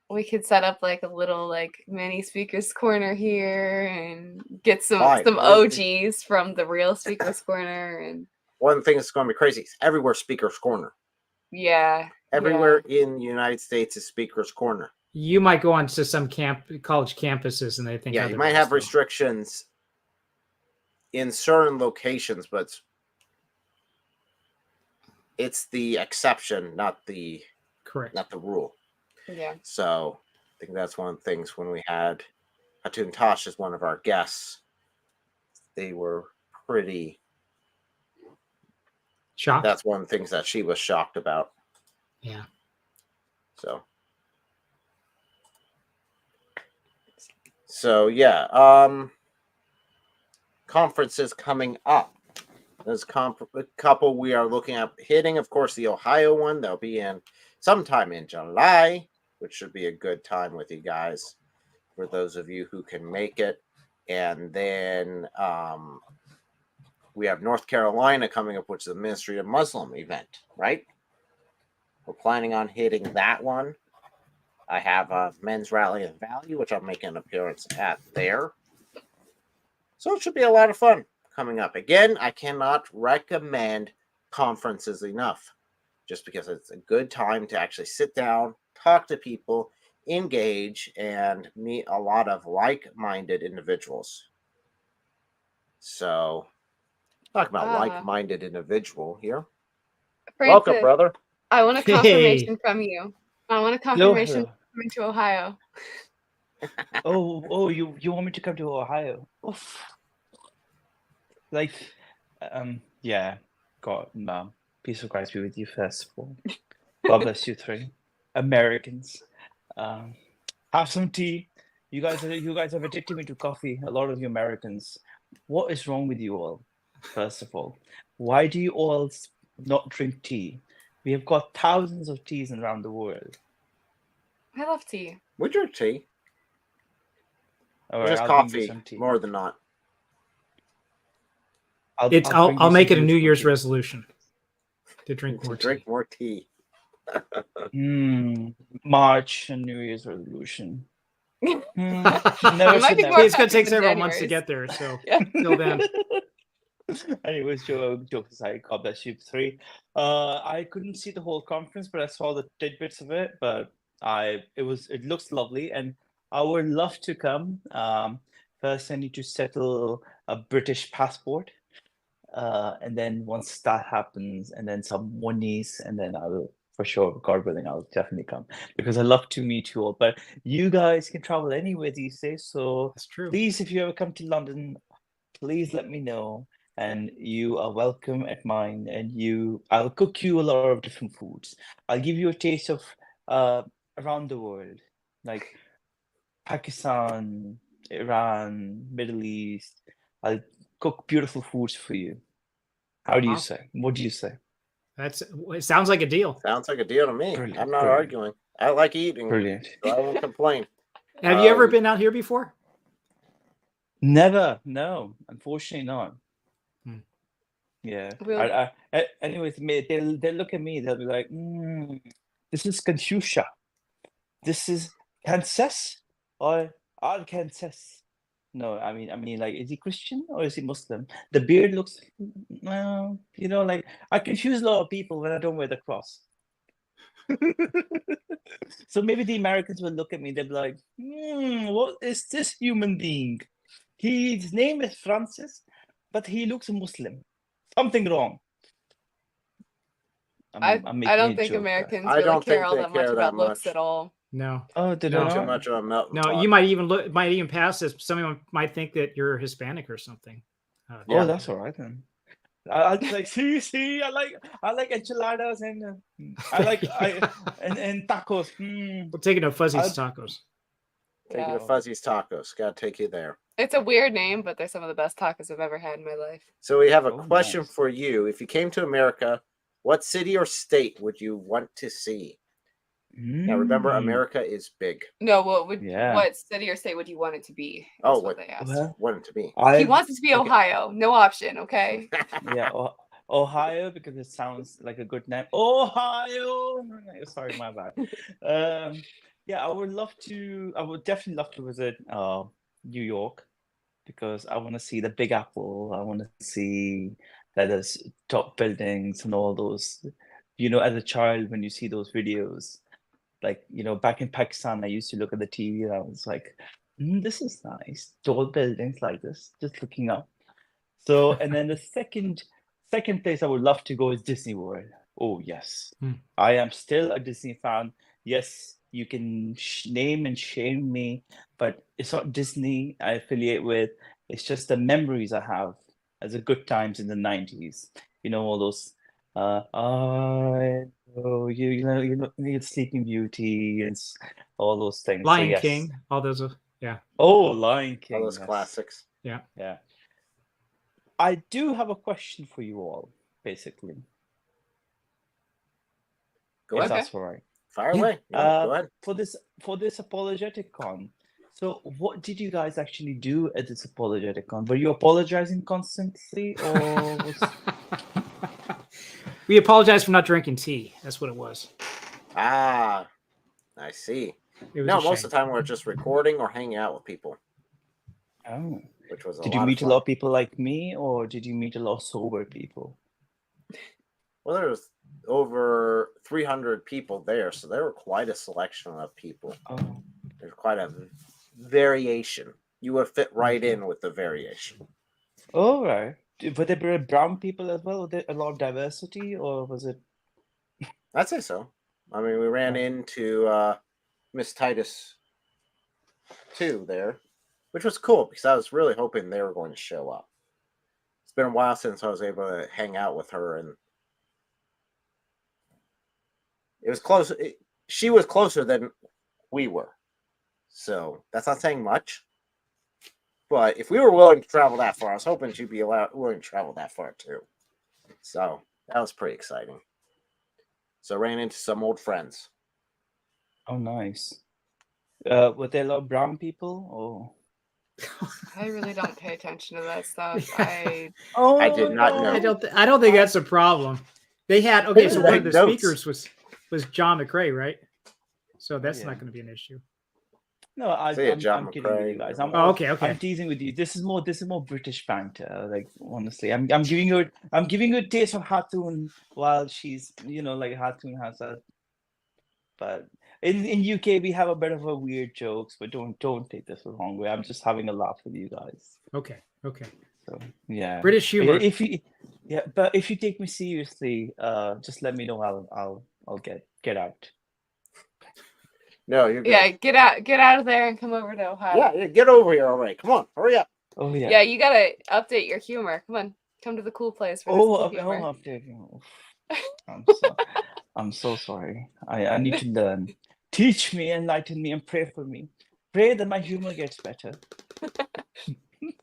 We could set up like a little like mini speakers corner here and get some Fine. OGs from the real speakers corner and One thing that's going to be crazy is everywhere Speaker's Corner. yeah. Everywhere in the United States is Speaker's Corner. You might go on to some college campuses and they think Yeah, you might have restrictions in certain locations, but it's the exception, not the rule. Yeah. So I think that's one of the things when we had Hatun Tosh as one of our guests, they were pretty shocked. That's one of the things that she was shocked about. Yeah. So yeah, conferences coming up. There's a couple we are looking at hitting. Of course, the Ohio one, that'll be in sometime in July, which should be a good time with you guys for those of you who can make it. And then we have North Carolina coming up, which is the Ministry of Muslim event, right? We're planning on hitting that one. I have a men's rally in Valley, which I'll make an appearance at there. So it should be a lot of fun coming up. Again, I cannot recommend conferences enough, just because it's a good time to actually sit down, talk to people, engage, and meet a lot of like-minded individuals. So, talk about like-minded individual here. Francis, welcome, brother. I want a confirmation from you. I want a confirmation Hello. coming to Ohio. You want me to come to Ohio? Oof. Like, yeah. God, peace of Christ be with you, first of all. God bless you three. Americans. Have some tea. You guys have addicted me to coffee. A lot of you Americans. What is wrong with you all? First of all, why do you all not drink tea? We have got thousands of teas around the world. I love tea. We drink tea. All right, Just I'll bring you coffee, some tea. more than not. I'll make it a New Year's resolution to drink more tea. Drink more tea. March and New Year's resolution. It's going to take several months to get there, so till then. Anyways, joke aside, God bless you three. I couldn't see the whole conference, but I saw the tidbits of it. But it looks lovely, and I would love to come. First, I need to settle a British passport, and then once that happens, and then some monies, and then I will, for sure, God willing, I'll definitely come because I love to meet you all. But you guys can travel anywhere these days, so that's true. Please, if you ever come to London, please let me know. And you are welcome at mine, and I'll cook you a lot of different foods. I'll give you a taste of around the world, like Pakistan, Iran, Middle East. I'll cook beautiful foods for you. How do you say? What do you say? It sounds like a deal. Sounds like a deal to me. Brilliant, I'm not brilliant. arguing. I like eating. Brilliant. So I won't complain. Have you ever been out here before? Never. No, unfortunately not. Yeah. Really? Anyways, they'll look at me. They'll be like, "This is Confucia. This is Kansas or Arkansas." No, I mean, like, is he Christian or is he Muslim? The beard looks, well, like I confuse a lot of people when I don't wear the cross. So maybe the Americans will look at me. They'll be like, "What is this human being? His name is Francis, but he looks Muslim. Something wrong." I don't think Americans really care all that much about looks at all. No. Oh, they Not don't. too much of a melting No, pot. you might even pass this. Someone might think that you're Hispanic or something. Oh, that's all right then. I'll be like, see, I like enchiladas and and tacos. We're taking to Fuzzy's Tacos. Take you to Fuzzy's Tacos. Gotta take you there. It's a weird name, but they're some of the best tacos I've ever had in my life. So we have a question for you. If you came to America, what city or state would you want to see? Now remember, America is big. No, what city or state would you want it to be? Oh, what they asked. Want it to be? He wants it to be Ohio. No option, okay? Yeah, Ohio, because it sounds like a good name. Ohio. Sorry, my bad. Yeah, I would love to. I would definitely love to visit New York because I want to see the Big Apple. I want to see that there's top buildings and all those. As a child, when you see those videos, like back in Pakistan, I used to look at the TV and I was like, "This is nice, tall buildings like this." Just looking up. So, and then the second place I would love to go is Disney World. Oh yes, I am still a Disney fan. Yes, you can name and shame me, but it's not Disney I affiliate with. It's just the memories I have as the good times in the 90s. All those I know you Sleeping Beauty and all those things. So Lion yes. King, all those, yeah. Oh, Lion King. All those yes. classics. Yeah. Yeah. I do have a question for you all, basically. Go If ahead. that's all right. Fire away. No, go ahead. For this Apologetic Con, so what did you guys actually do at this Apologetic Con? Were you apologizing constantly, or was... We apologize for not drinking tea. That's what it was. Ah, I see. No, most of the time we're just recording or hanging out with people. Oh. Which was Did you meet a lot of people like me, or did you meet a lot of sober people? Well, there was over 300 people there, so there were quite a selection of people. Oh. There's quite a variation. You would fit right in with the variation. All right. Were there brown people as well? Was there a lot of diversity, or was it? I'd say so. I mean, we ran into Miss Titus too there, which was cool because I was really hoping they were going to show up. It's been a while since I was able to hang out with her, and it was close. She was closer than we were, so that's not saying much. But if we were willing to travel that far, I was hoping she'd be willing to travel that far too. So that was pretty exciting. So I ran into some old friends. Oh, nice. Were there a lot of brown people, or? I really don't pay attention to that stuff. I did not know. I don't think that's a problem. They had so one of the speakers was John McRae, right? So that's not going to be an issue. No, I'm kidding with you guys. Okay. I'm teasing with you. This is more British banter. Like honestly, I'm giving you a taste of Hatun while she's like Hatun has a. But in UK we have a bit of a weird jokes, but don't take this the wrong way. I'm just having a laugh with you guys. Okay. So yeah, British humor. But if you take me seriously, just let me know. I'll get out. No, you're good. Yeah, get out of there and come over to Ohio. Yeah, get over here already. Come on, hurry up. Oh yeah. Yeah, you gotta update your humor. Come on, come to the cool place. Updating. I'm so sorry. I need to learn. Teach me, enlighten me, and pray for me. Pray that my humor gets better.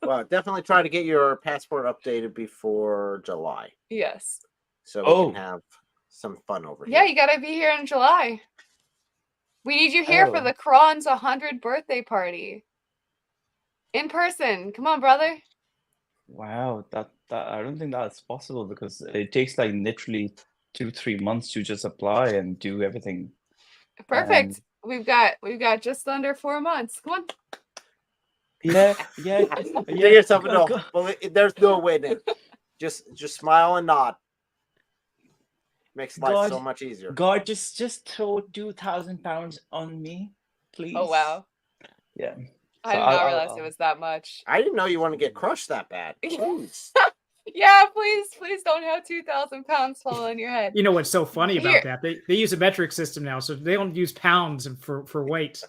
Well, definitely try to get your passport updated before July. Yes. So we can have some fun over here. Yeah, you gotta be here in July. We need you here for the Kron's 100 birthday party. In person. Come on, brother. Wow, that I don't think that's possible because it takes like literally 2-3 months to just apply and do everything. Perfect. We've got just under 4 months. Come on. Yeah. Get yourself a no. Well, there's no way then. Just smile and nod. Makes life so much easier. God, just throw 2,000 pounds on me, please. Oh wow. Yeah. I did not realize it was that much. I didn't know you want to get crushed that bad. Yeah, please don't have 2,000 pounds fall on your head. You know what's so funny about that? They use a metric system now, so they don't use pounds for weight.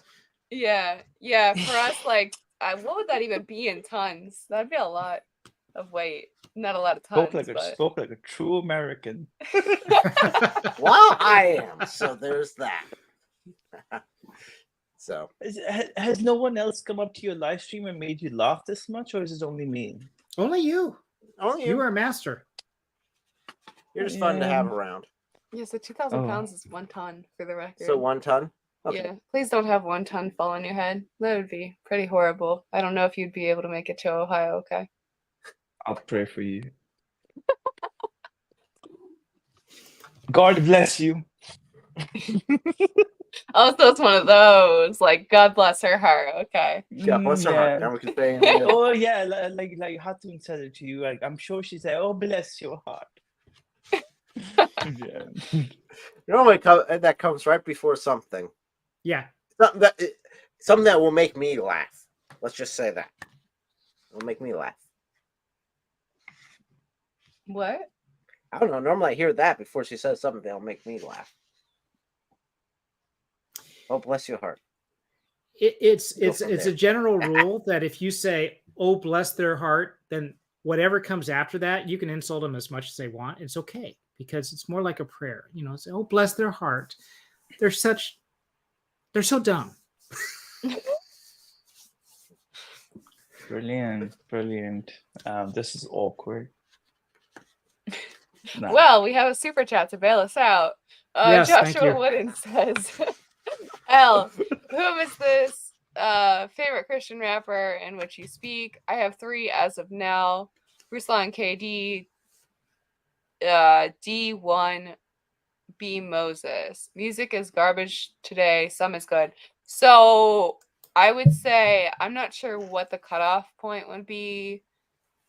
Yeah. For us, like, what would that even be in tons? That'd be a lot of weight. Not a lot of tons. Spoke like a true American. Well, I am. So there's that. So has no one else come up to your live stream and made you laugh this much, or is it only me? Only you. Only you are a master. You're just fun to have around. Yeah, so 2,000 pounds is 1 ton for the record. So 1 ton? Okay. Yeah, please don't have 1 ton fall on your head. That would be pretty horrible. I don't know if you'd be able to make it to Ohio, okay? I'll pray for you. God bless you. Oh, so it's one of those. Like, God bless her heart. Okay. Yeah, bless her heart. Yeah. Then we can say amen. Oh yeah, like Hatun said it to you. Like I'm sure she said, "Oh, bless your heart." Yeah. Normally that comes right before something. Yeah. Something that will make me laugh. Let's just say that. It'll make me laugh. What? I don't know. Normally I hear that before she says something that'll make me laugh. Oh, bless your heart. It's a general rule that if you say, "Oh, bless their heart," then whatever comes after that, you can insult them as much as they want. It's okay because it's more like a prayer. You know, say, "Oh, bless their heart." They're so dumb. Brilliant. This is awkward. Nah. Well, we have a super chat to bail us out. Yes, thank Joshua you. Wooden says, L, whom is this favorite Christian rapper in which you speak? I have 3 as of now. Ruslan KD, D1, B Moses. Music is garbage today. Some is good. So I would say I'm not sure what the cutoff point would be.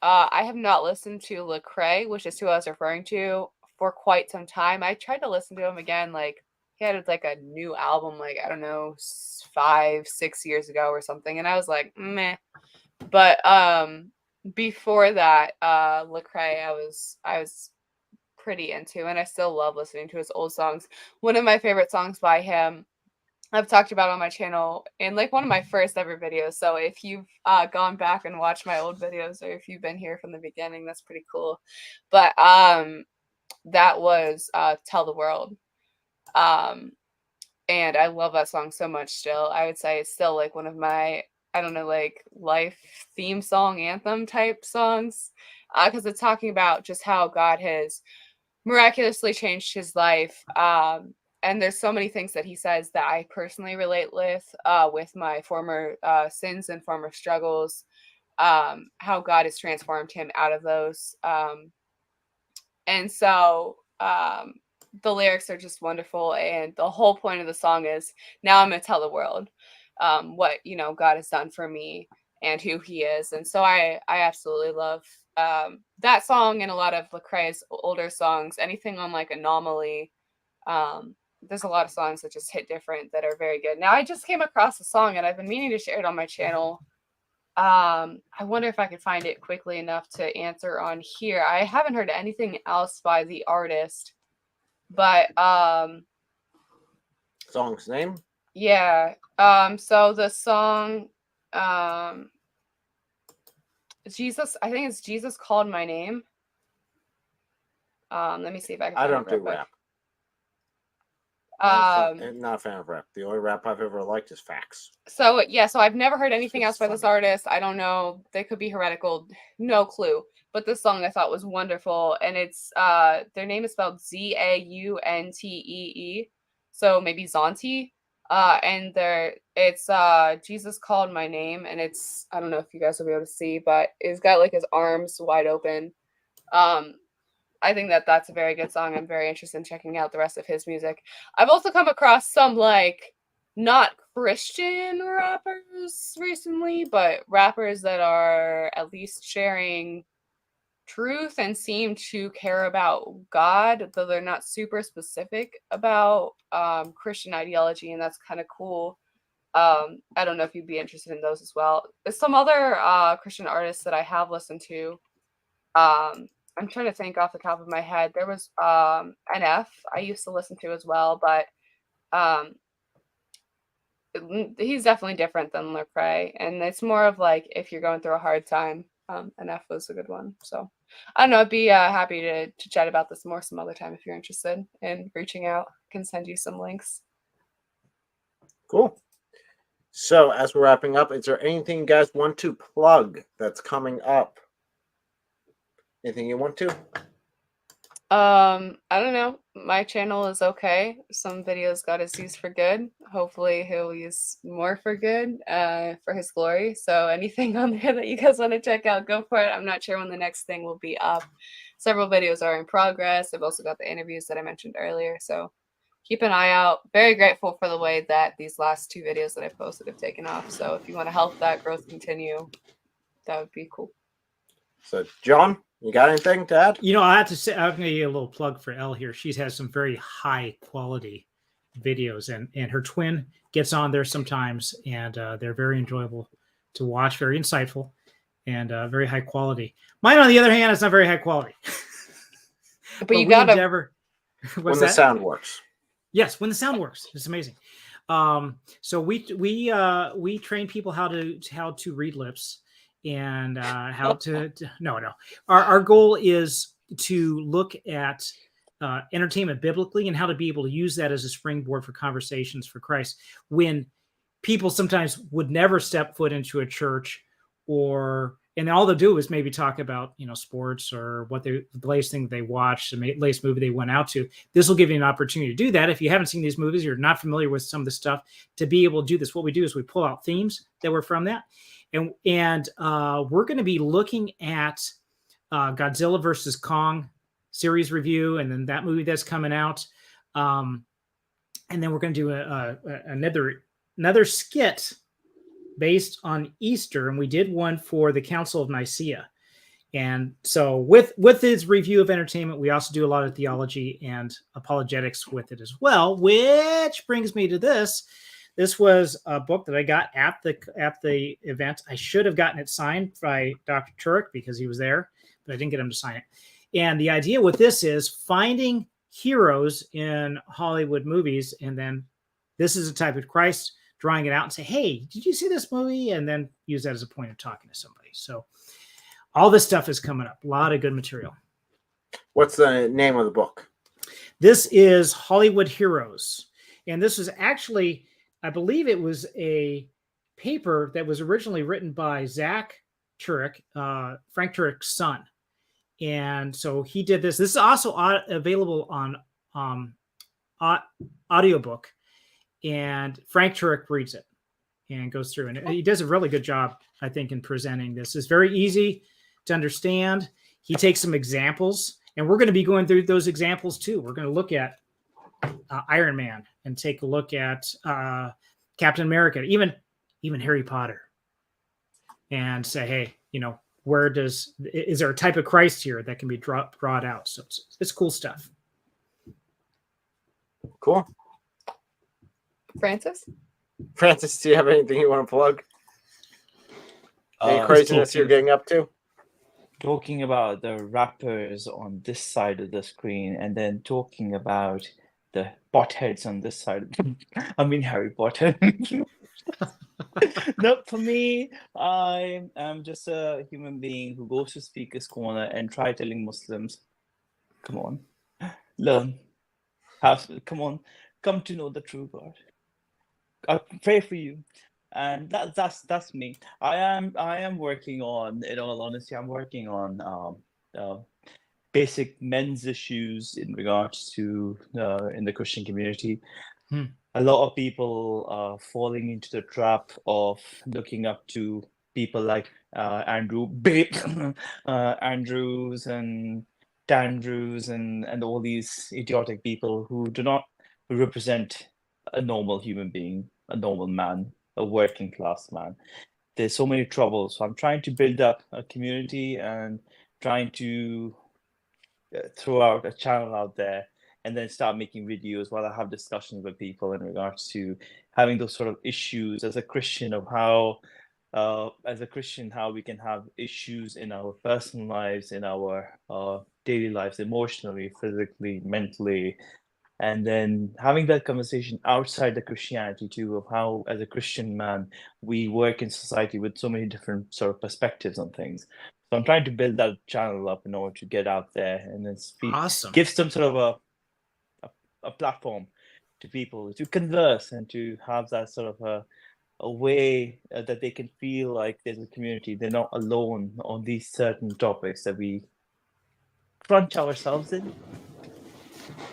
I have not listened to Lecrae, which is who I was referring to, for quite some time. I tried to listen to him again, like he had like a new album, like I don't know, 5-6 years ago or something, and I was like, meh. But before that, Lecrae, I was pretty into, and I still love listening to his old songs. One of my favorite songs by him, I've talked about on my channel in like one of my first ever videos. So if you've gone back and watched my old videos, or if you've been here from the beginning, that's pretty cool. But that was Tell the World. And I love that song so much still. I would say it's still like one of my, I don't know, like life theme song, anthem type songs. Because it's talking about just how God has miraculously changed his life. And there's so many things that he says that I personally relate with my former sins and former struggles, how God has transformed him out of those. And so the lyrics are just wonderful. And the whole point of the song is, now I'm going to tell the world what, God has done for me and who he is. And so I absolutely love that song and a lot of Lecrae's older songs, anything on like Anomaly. There's a lot of songs that just hit different that are very good. Now I just came across a song and I've been meaning to share it on my channel. I wonder if I could find it quickly enough to answer on here. I haven't heard anything else by the artist, but song's name? Yeah. So the song Jesus, I think it's Jesus Called My Name. Let me see if I can find I don't do it real quick. rap. I'm not a fan of rap. The only rap I've ever liked is Facts. So yeah, so I've never heard anything else by this artist. I don't know. They could be heretical. No clue. But this song I thought was wonderful. And it's their name is spelled Zauntee. So maybe Zonti. And it's Jesus Called My Name, and it's, I don't know if you guys will be able to see, but it's got like his arms wide open. I think that that's a very good song. I'm very interested in checking out the rest of his music. I've also come across some like not Christian rappers recently, but rappers that are at least sharing truth and seem to care about God, though they're not super specific about Christian ideology, and that's kind of cool. I don't know if you'd be interested in those as well. There's some other Christian artists that I have listened to. I'm trying to think off the top of my head. There was NF I used to listen to as well, but he's definitely different than Lecrae, and it's more of like if you're going through a hard time. NF was a good one. So I don't know. I'd be happy to chat about this more some other time if you're interested in reaching out. I can send you some links. Cool. So as we're wrapping up, is there anything you guys want to plug that's coming up? Anything you want to? I don't know. My channel is okay. Some videos God has used for good. Hopefully he'll use more for good, for his glory. So anything on there that you guys want to check out, go for it. I'm not sure when the next thing will be up. Several videos are in progress. I've also got the interviews that I mentioned earlier. So keep an eye out. Very grateful for the way that these last 2 videos that I posted have taken off. So if you want to help that growth continue, that would be cool. So, John, you got anything to add? I have to say, I'm going to give a little plug for Elle here. She has some very high quality videos, and her twin gets on there sometimes, and they're very enjoyable to watch, very insightful, and very high quality. Mine, on the other hand, is not very high quality. But you got to when the sound works. Yes, when the sound works, it's amazing. So we train people how to read lips, and how to no. Our goal is to look at entertainment biblically and how to be able to use that as a springboard for conversations for Christ. When people sometimes would never step foot into a church, and all they'll do is maybe talk about, sports or the latest thing they watched, the latest movie they went out to. This will give you an opportunity to do that. If you haven't seen these movies, you're not familiar with some of the stuff, to be able to do this. What we do is we pull out themes that were from that. And we're going to be looking at Godzilla versus Kong series review, and then that movie that's coming out. And then we're going to do another skit based on Easter, and we did one for the Council of Nicaea. And so with his review of entertainment, we also do a lot of theology and apologetics with it as well, which brings me to this. This was a book that I got at the event. I should have gotten it signed by Dr. Turek because he was there, but I didn't get him to sign it. And the idea with this is finding heroes in Hollywood movies, and then this is a type of Christ, drawing it out and say, hey, did you see this movie? And then use that as a point of talking to somebody. So all this stuff is coming up. A lot of good material. What's the name of the book? This is Hollywood Heroes. And this was actually, I believe it was a paper that was originally written by Zach Turek, Frank Turek's son. And so he did this. This is also available on audiobook. And Frank Turek reads it and goes through. And he does a really good job, I think, in presenting this. It's very easy to understand. He takes some examples, and we're going to be going through those examples too. We're going to look at Iron Man and take a look at Captain America, even Harry Potter, and say, hey, is there a type of Christ here that can be brought out? So it's cool stuff. Cool. Francis, do you have anything you want to plug? Any craziness you're getting up to? Talking about the rappers on this side of the screen, and then talking about the botheads on this side. I mean, Harry Potter. No, for me, I am just a human being who goes to Speaker's Corner and try telling Muslims, come on, learn. Come to know the true God. I pray for you, and that's me. I am working on, in all honesty, I'm working on basic men's issues in regards to in the Christian community. A lot of people are falling into the trap of looking up to people like Andrews and Dandrews and all these idiotic people who do not represent a normal human being, a normal man, a working class man. There's so many troubles. So I'm trying to build up a community and trying to throw out a channel out there, and then start making videos while I have discussions with people in regards to having those sort of issues as a Christian, of how how we can have issues in our personal lives, in our daily lives, emotionally, physically, mentally, and then having that conversation outside the Christianity too, of how, as a Christian man, we work in society with so many different sort of perspectives on things. So I'm trying to build that channel up in order to get out there and then speak, awesome. Give some sort of a platform to people to converse and to have that sort of a way that they can feel like there's a community. They're not alone on these certain topics that we crunch ourselves in.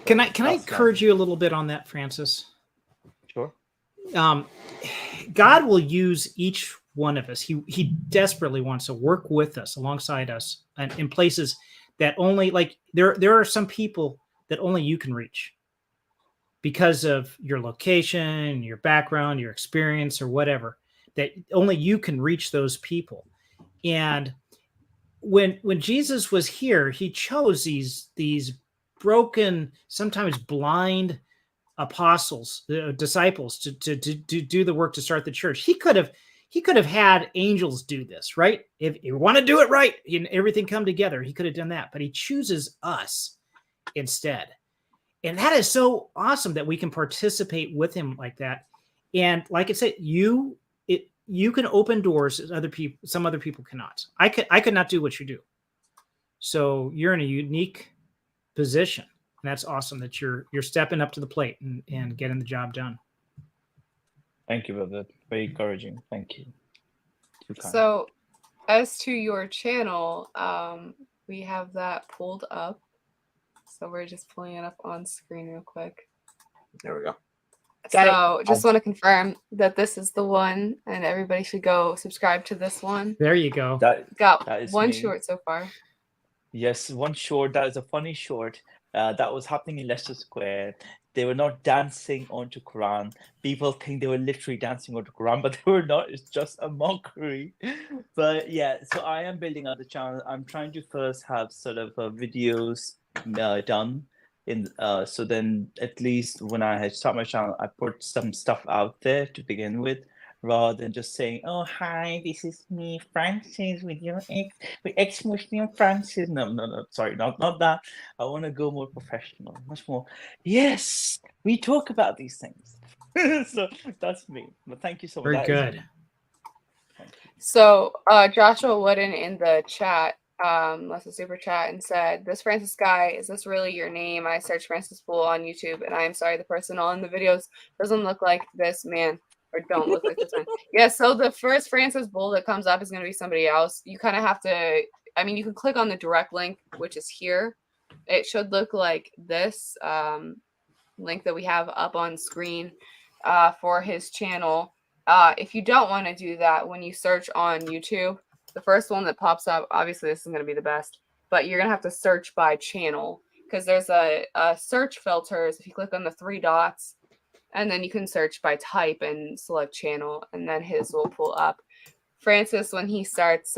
Can I encourage you a little bit on that, Francis? Sure. God will use each one of us. He desperately wants to work with us, alongside us, and in places that only, like, there are some people that only you can reach. because of your location, your background, your experience, or whatever, that only you can reach those people. And when Jesus was here, he chose these broken, sometimes blind apostles, disciples to do the work to start the church. He could have had angels do this, right? If you want to do it right and everything come together, he could have done that. But he chooses us instead. And that is so awesome that we can participate with him like that. And like I said, you can open doors that some other people cannot. I could not do what you do. So you're in a unique position. And that's awesome that you're stepping up to the plate and getting the job done. Thank you, brother. Very encouraging. Thank you. So as to your channel, we have that pulled up. So we're just pulling it up on screen real quick. There we go. So just want to confirm that this is the one, and everybody should go subscribe to this one. There you go. Got that is one me. short so far. Yes, one short. That is a funny short. That was happening in Leicester Square. They were not dancing onto Quran. People think they were literally dancing onto Quran, but they were not. It's just a mockery. But yeah, so I am building up the channel. I'm trying to first have sort of videos done in so then at least when I start my channel, I put some stuff out there to begin with, rather than just saying, "Oh, hi, this is me, Francis, with your ex-Muslim Francis." No, sorry, not that. I want to go more professional, much more. Yes, we talk about these things. So that's me. But thank you so much. Very That is good. me. So Joshua Wooden in the chat left a super chat and said, "This Francis guy, is this really your name? I searched Francis Poole on YouTube, and I am sorry, the person on the videos doesn't look like this man, or don't look like this man." Yeah, so the first Francis Bull that comes up is going to be somebody else. You kind of have to, I mean, you can click on the direct link, which is here. It should look like this link that we have up on screen for his channel. If you don't want to do that, when you search on YouTube, the first one that pops up, obviously this is going to be the best, but you're going to have to search by channel, because there's a search filters. If you click on the 3 dots, and then you can search by type and select channel, and then his will pull up. Francis, when he starts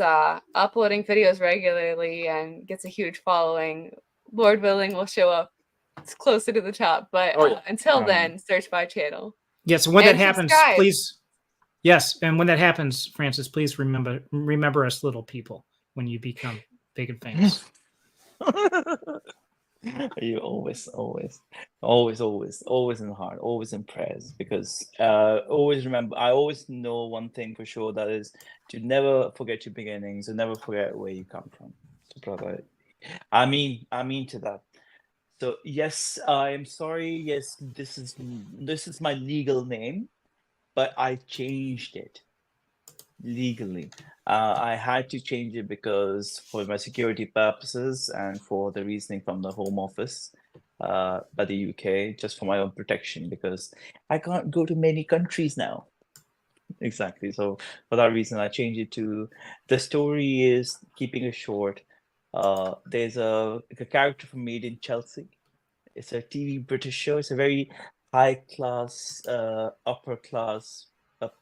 uploading videos regularly and gets a huge following, Lord willing, will show up. It's closer to the top, but until then, search by channel. Yes, and when that happens, subscribe. please. Yes, and when that happens, Francis, please remember us little people when you become big and famous. You always in the heart, always in prayers, because always remember, I always know one thing for sure, that is to never forget your beginnings and never forget where you come from. So brother, I mean to that. So yes, I am sorry. Yes, this is my legal name, but I changed it legally. I had to change it because for my security purposes and for the reasoning from the Home Office by the UK, just for my own protection, because I can't go to many countries now. Exactly. So for that reason, I changed it to, the story is, keeping it short, there's a character from Made in Chelsea. It's a TV British show. It's a very high class, upper class,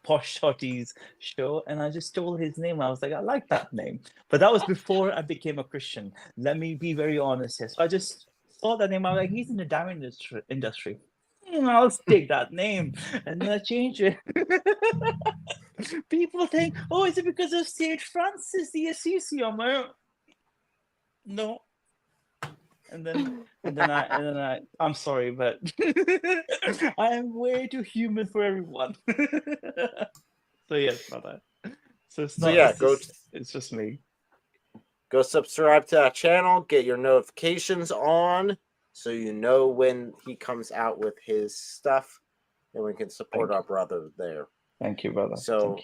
posh shorties show, and I just stole his name. I was like, I like that name, but that was before I became a Christian. Let me be very honest here. So I just saw that name. I was like, he's in the diamond industry. I'll take that name, and then I changed it. People think, oh, is it because of Saint Francis the Assisi? I'm like, no. And then I'm sorry, but I am way too human for everyone. So yes, brother. So it's not. It's just me. Go subscribe to that channel. Get your notifications on, so you know when he comes out with his stuff, and we can support our brother there. Thank you, brother. So,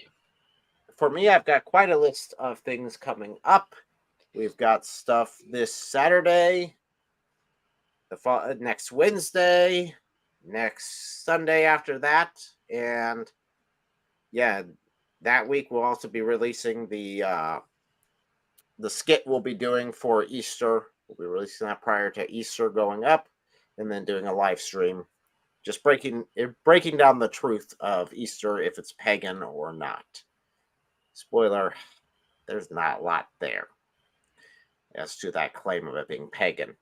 for me, I've got quite a list of things coming up. We've got stuff this Saturday, next Wednesday, next Sunday after that, and yeah, that week we'll also be releasing the skit we'll be doing for Easter. We'll be releasing that prior to Easter going up, and then doing a live stream just breaking down the truth of Easter, if it's pagan or not. Spoiler, there's not a lot there as to that claim of it being pagan.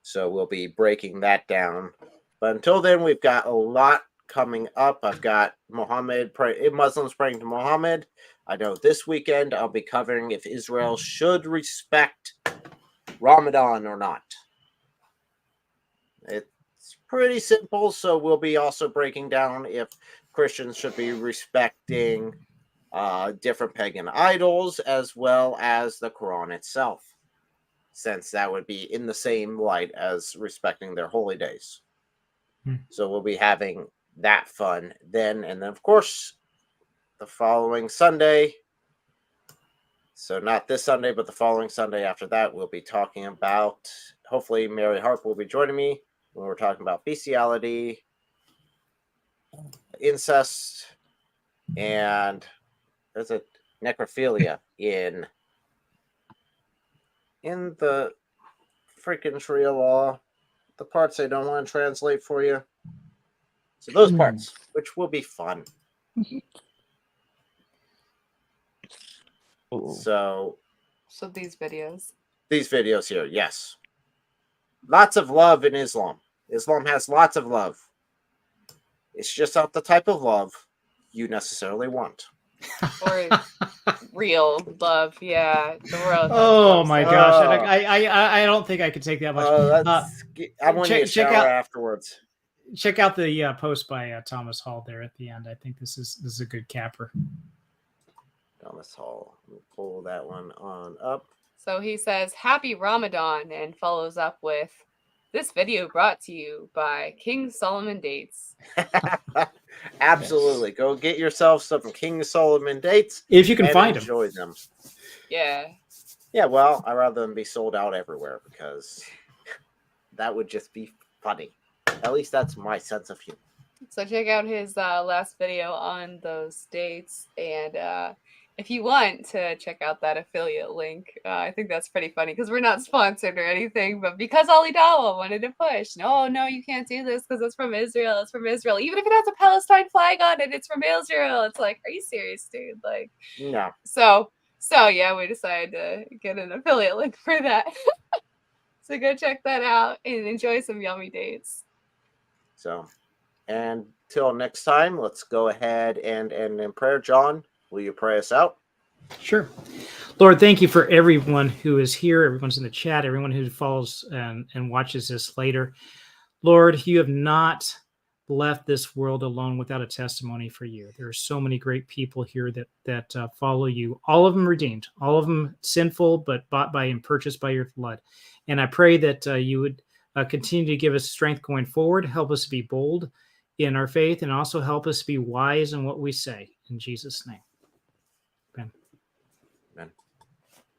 So we'll be breaking that down. But until then, we've got a lot coming up. I've got Muslims praying to Muhammad. I know this weekend I'll be covering if Israel should respect Ramadan or not. It's pretty simple, so we'll be also breaking down if Christians should be respecting different pagan idols as well as the Quran itself, since that would be in the same light as respecting their holy days. So we'll be having that fun then. And then, of course, the following Sunday, so not this Sunday, but the following Sunday after that, we'll be talking about, hopefully Mary Harp will be joining me when we're talking about bestiality, incest, and there's a necrophilia in the freaking Sharia law, the parts I don't want to translate for you. So those parts, which will be fun. So these videos here, yes. Lots of love in Islam. Islam has lots of love. It's just not the type of love you necessarily want. Or real love, yeah. The world. Oh my gosh! I don't think I could take that much. I want you to shower afterwards. Check out the post by Thomas Hall there at the end. I think this is a good capper. Thomas Hall. We'll pull that one on up. So he says, "Happy Ramadan," and follows up with, "This video brought to you by King Solomon dates." Absolutely. Go get yourself some King Solomon dates. If you can find them. Enjoy them. Yeah. Yeah, well, I'd rather them be sold out everywhere because that would just be funny. At least that's my sense of humor. So check out his last video on those dates. And if you want to check out that affiliate link, I think that's pretty funny because we're not sponsored or anything, but because Ali Dawa wanted to push, no, you can't do this because it's from Israel. It's from Israel. Even if it has a Palestine flag on it, it's from Israel. It's like, are you serious, dude? Like, no. So yeah, we decided to get an affiliate link for that. So go check that out and enjoy some yummy dates. So, and till next time, let's go ahead and end in prayer. John, will you pray us out? Sure. Lord, thank you for everyone who is here, everyone's in the chat, everyone who follows and watches this later. Lord, you have not left this world alone without a testimony for you. There are so many great people here that follow you, all of them redeemed, all of them sinful, but bought by and purchased by your blood. And I pray that you would continue to give us strength going forward, help us to be bold in our faith, and also help us be wise in what we say. In Jesus' name.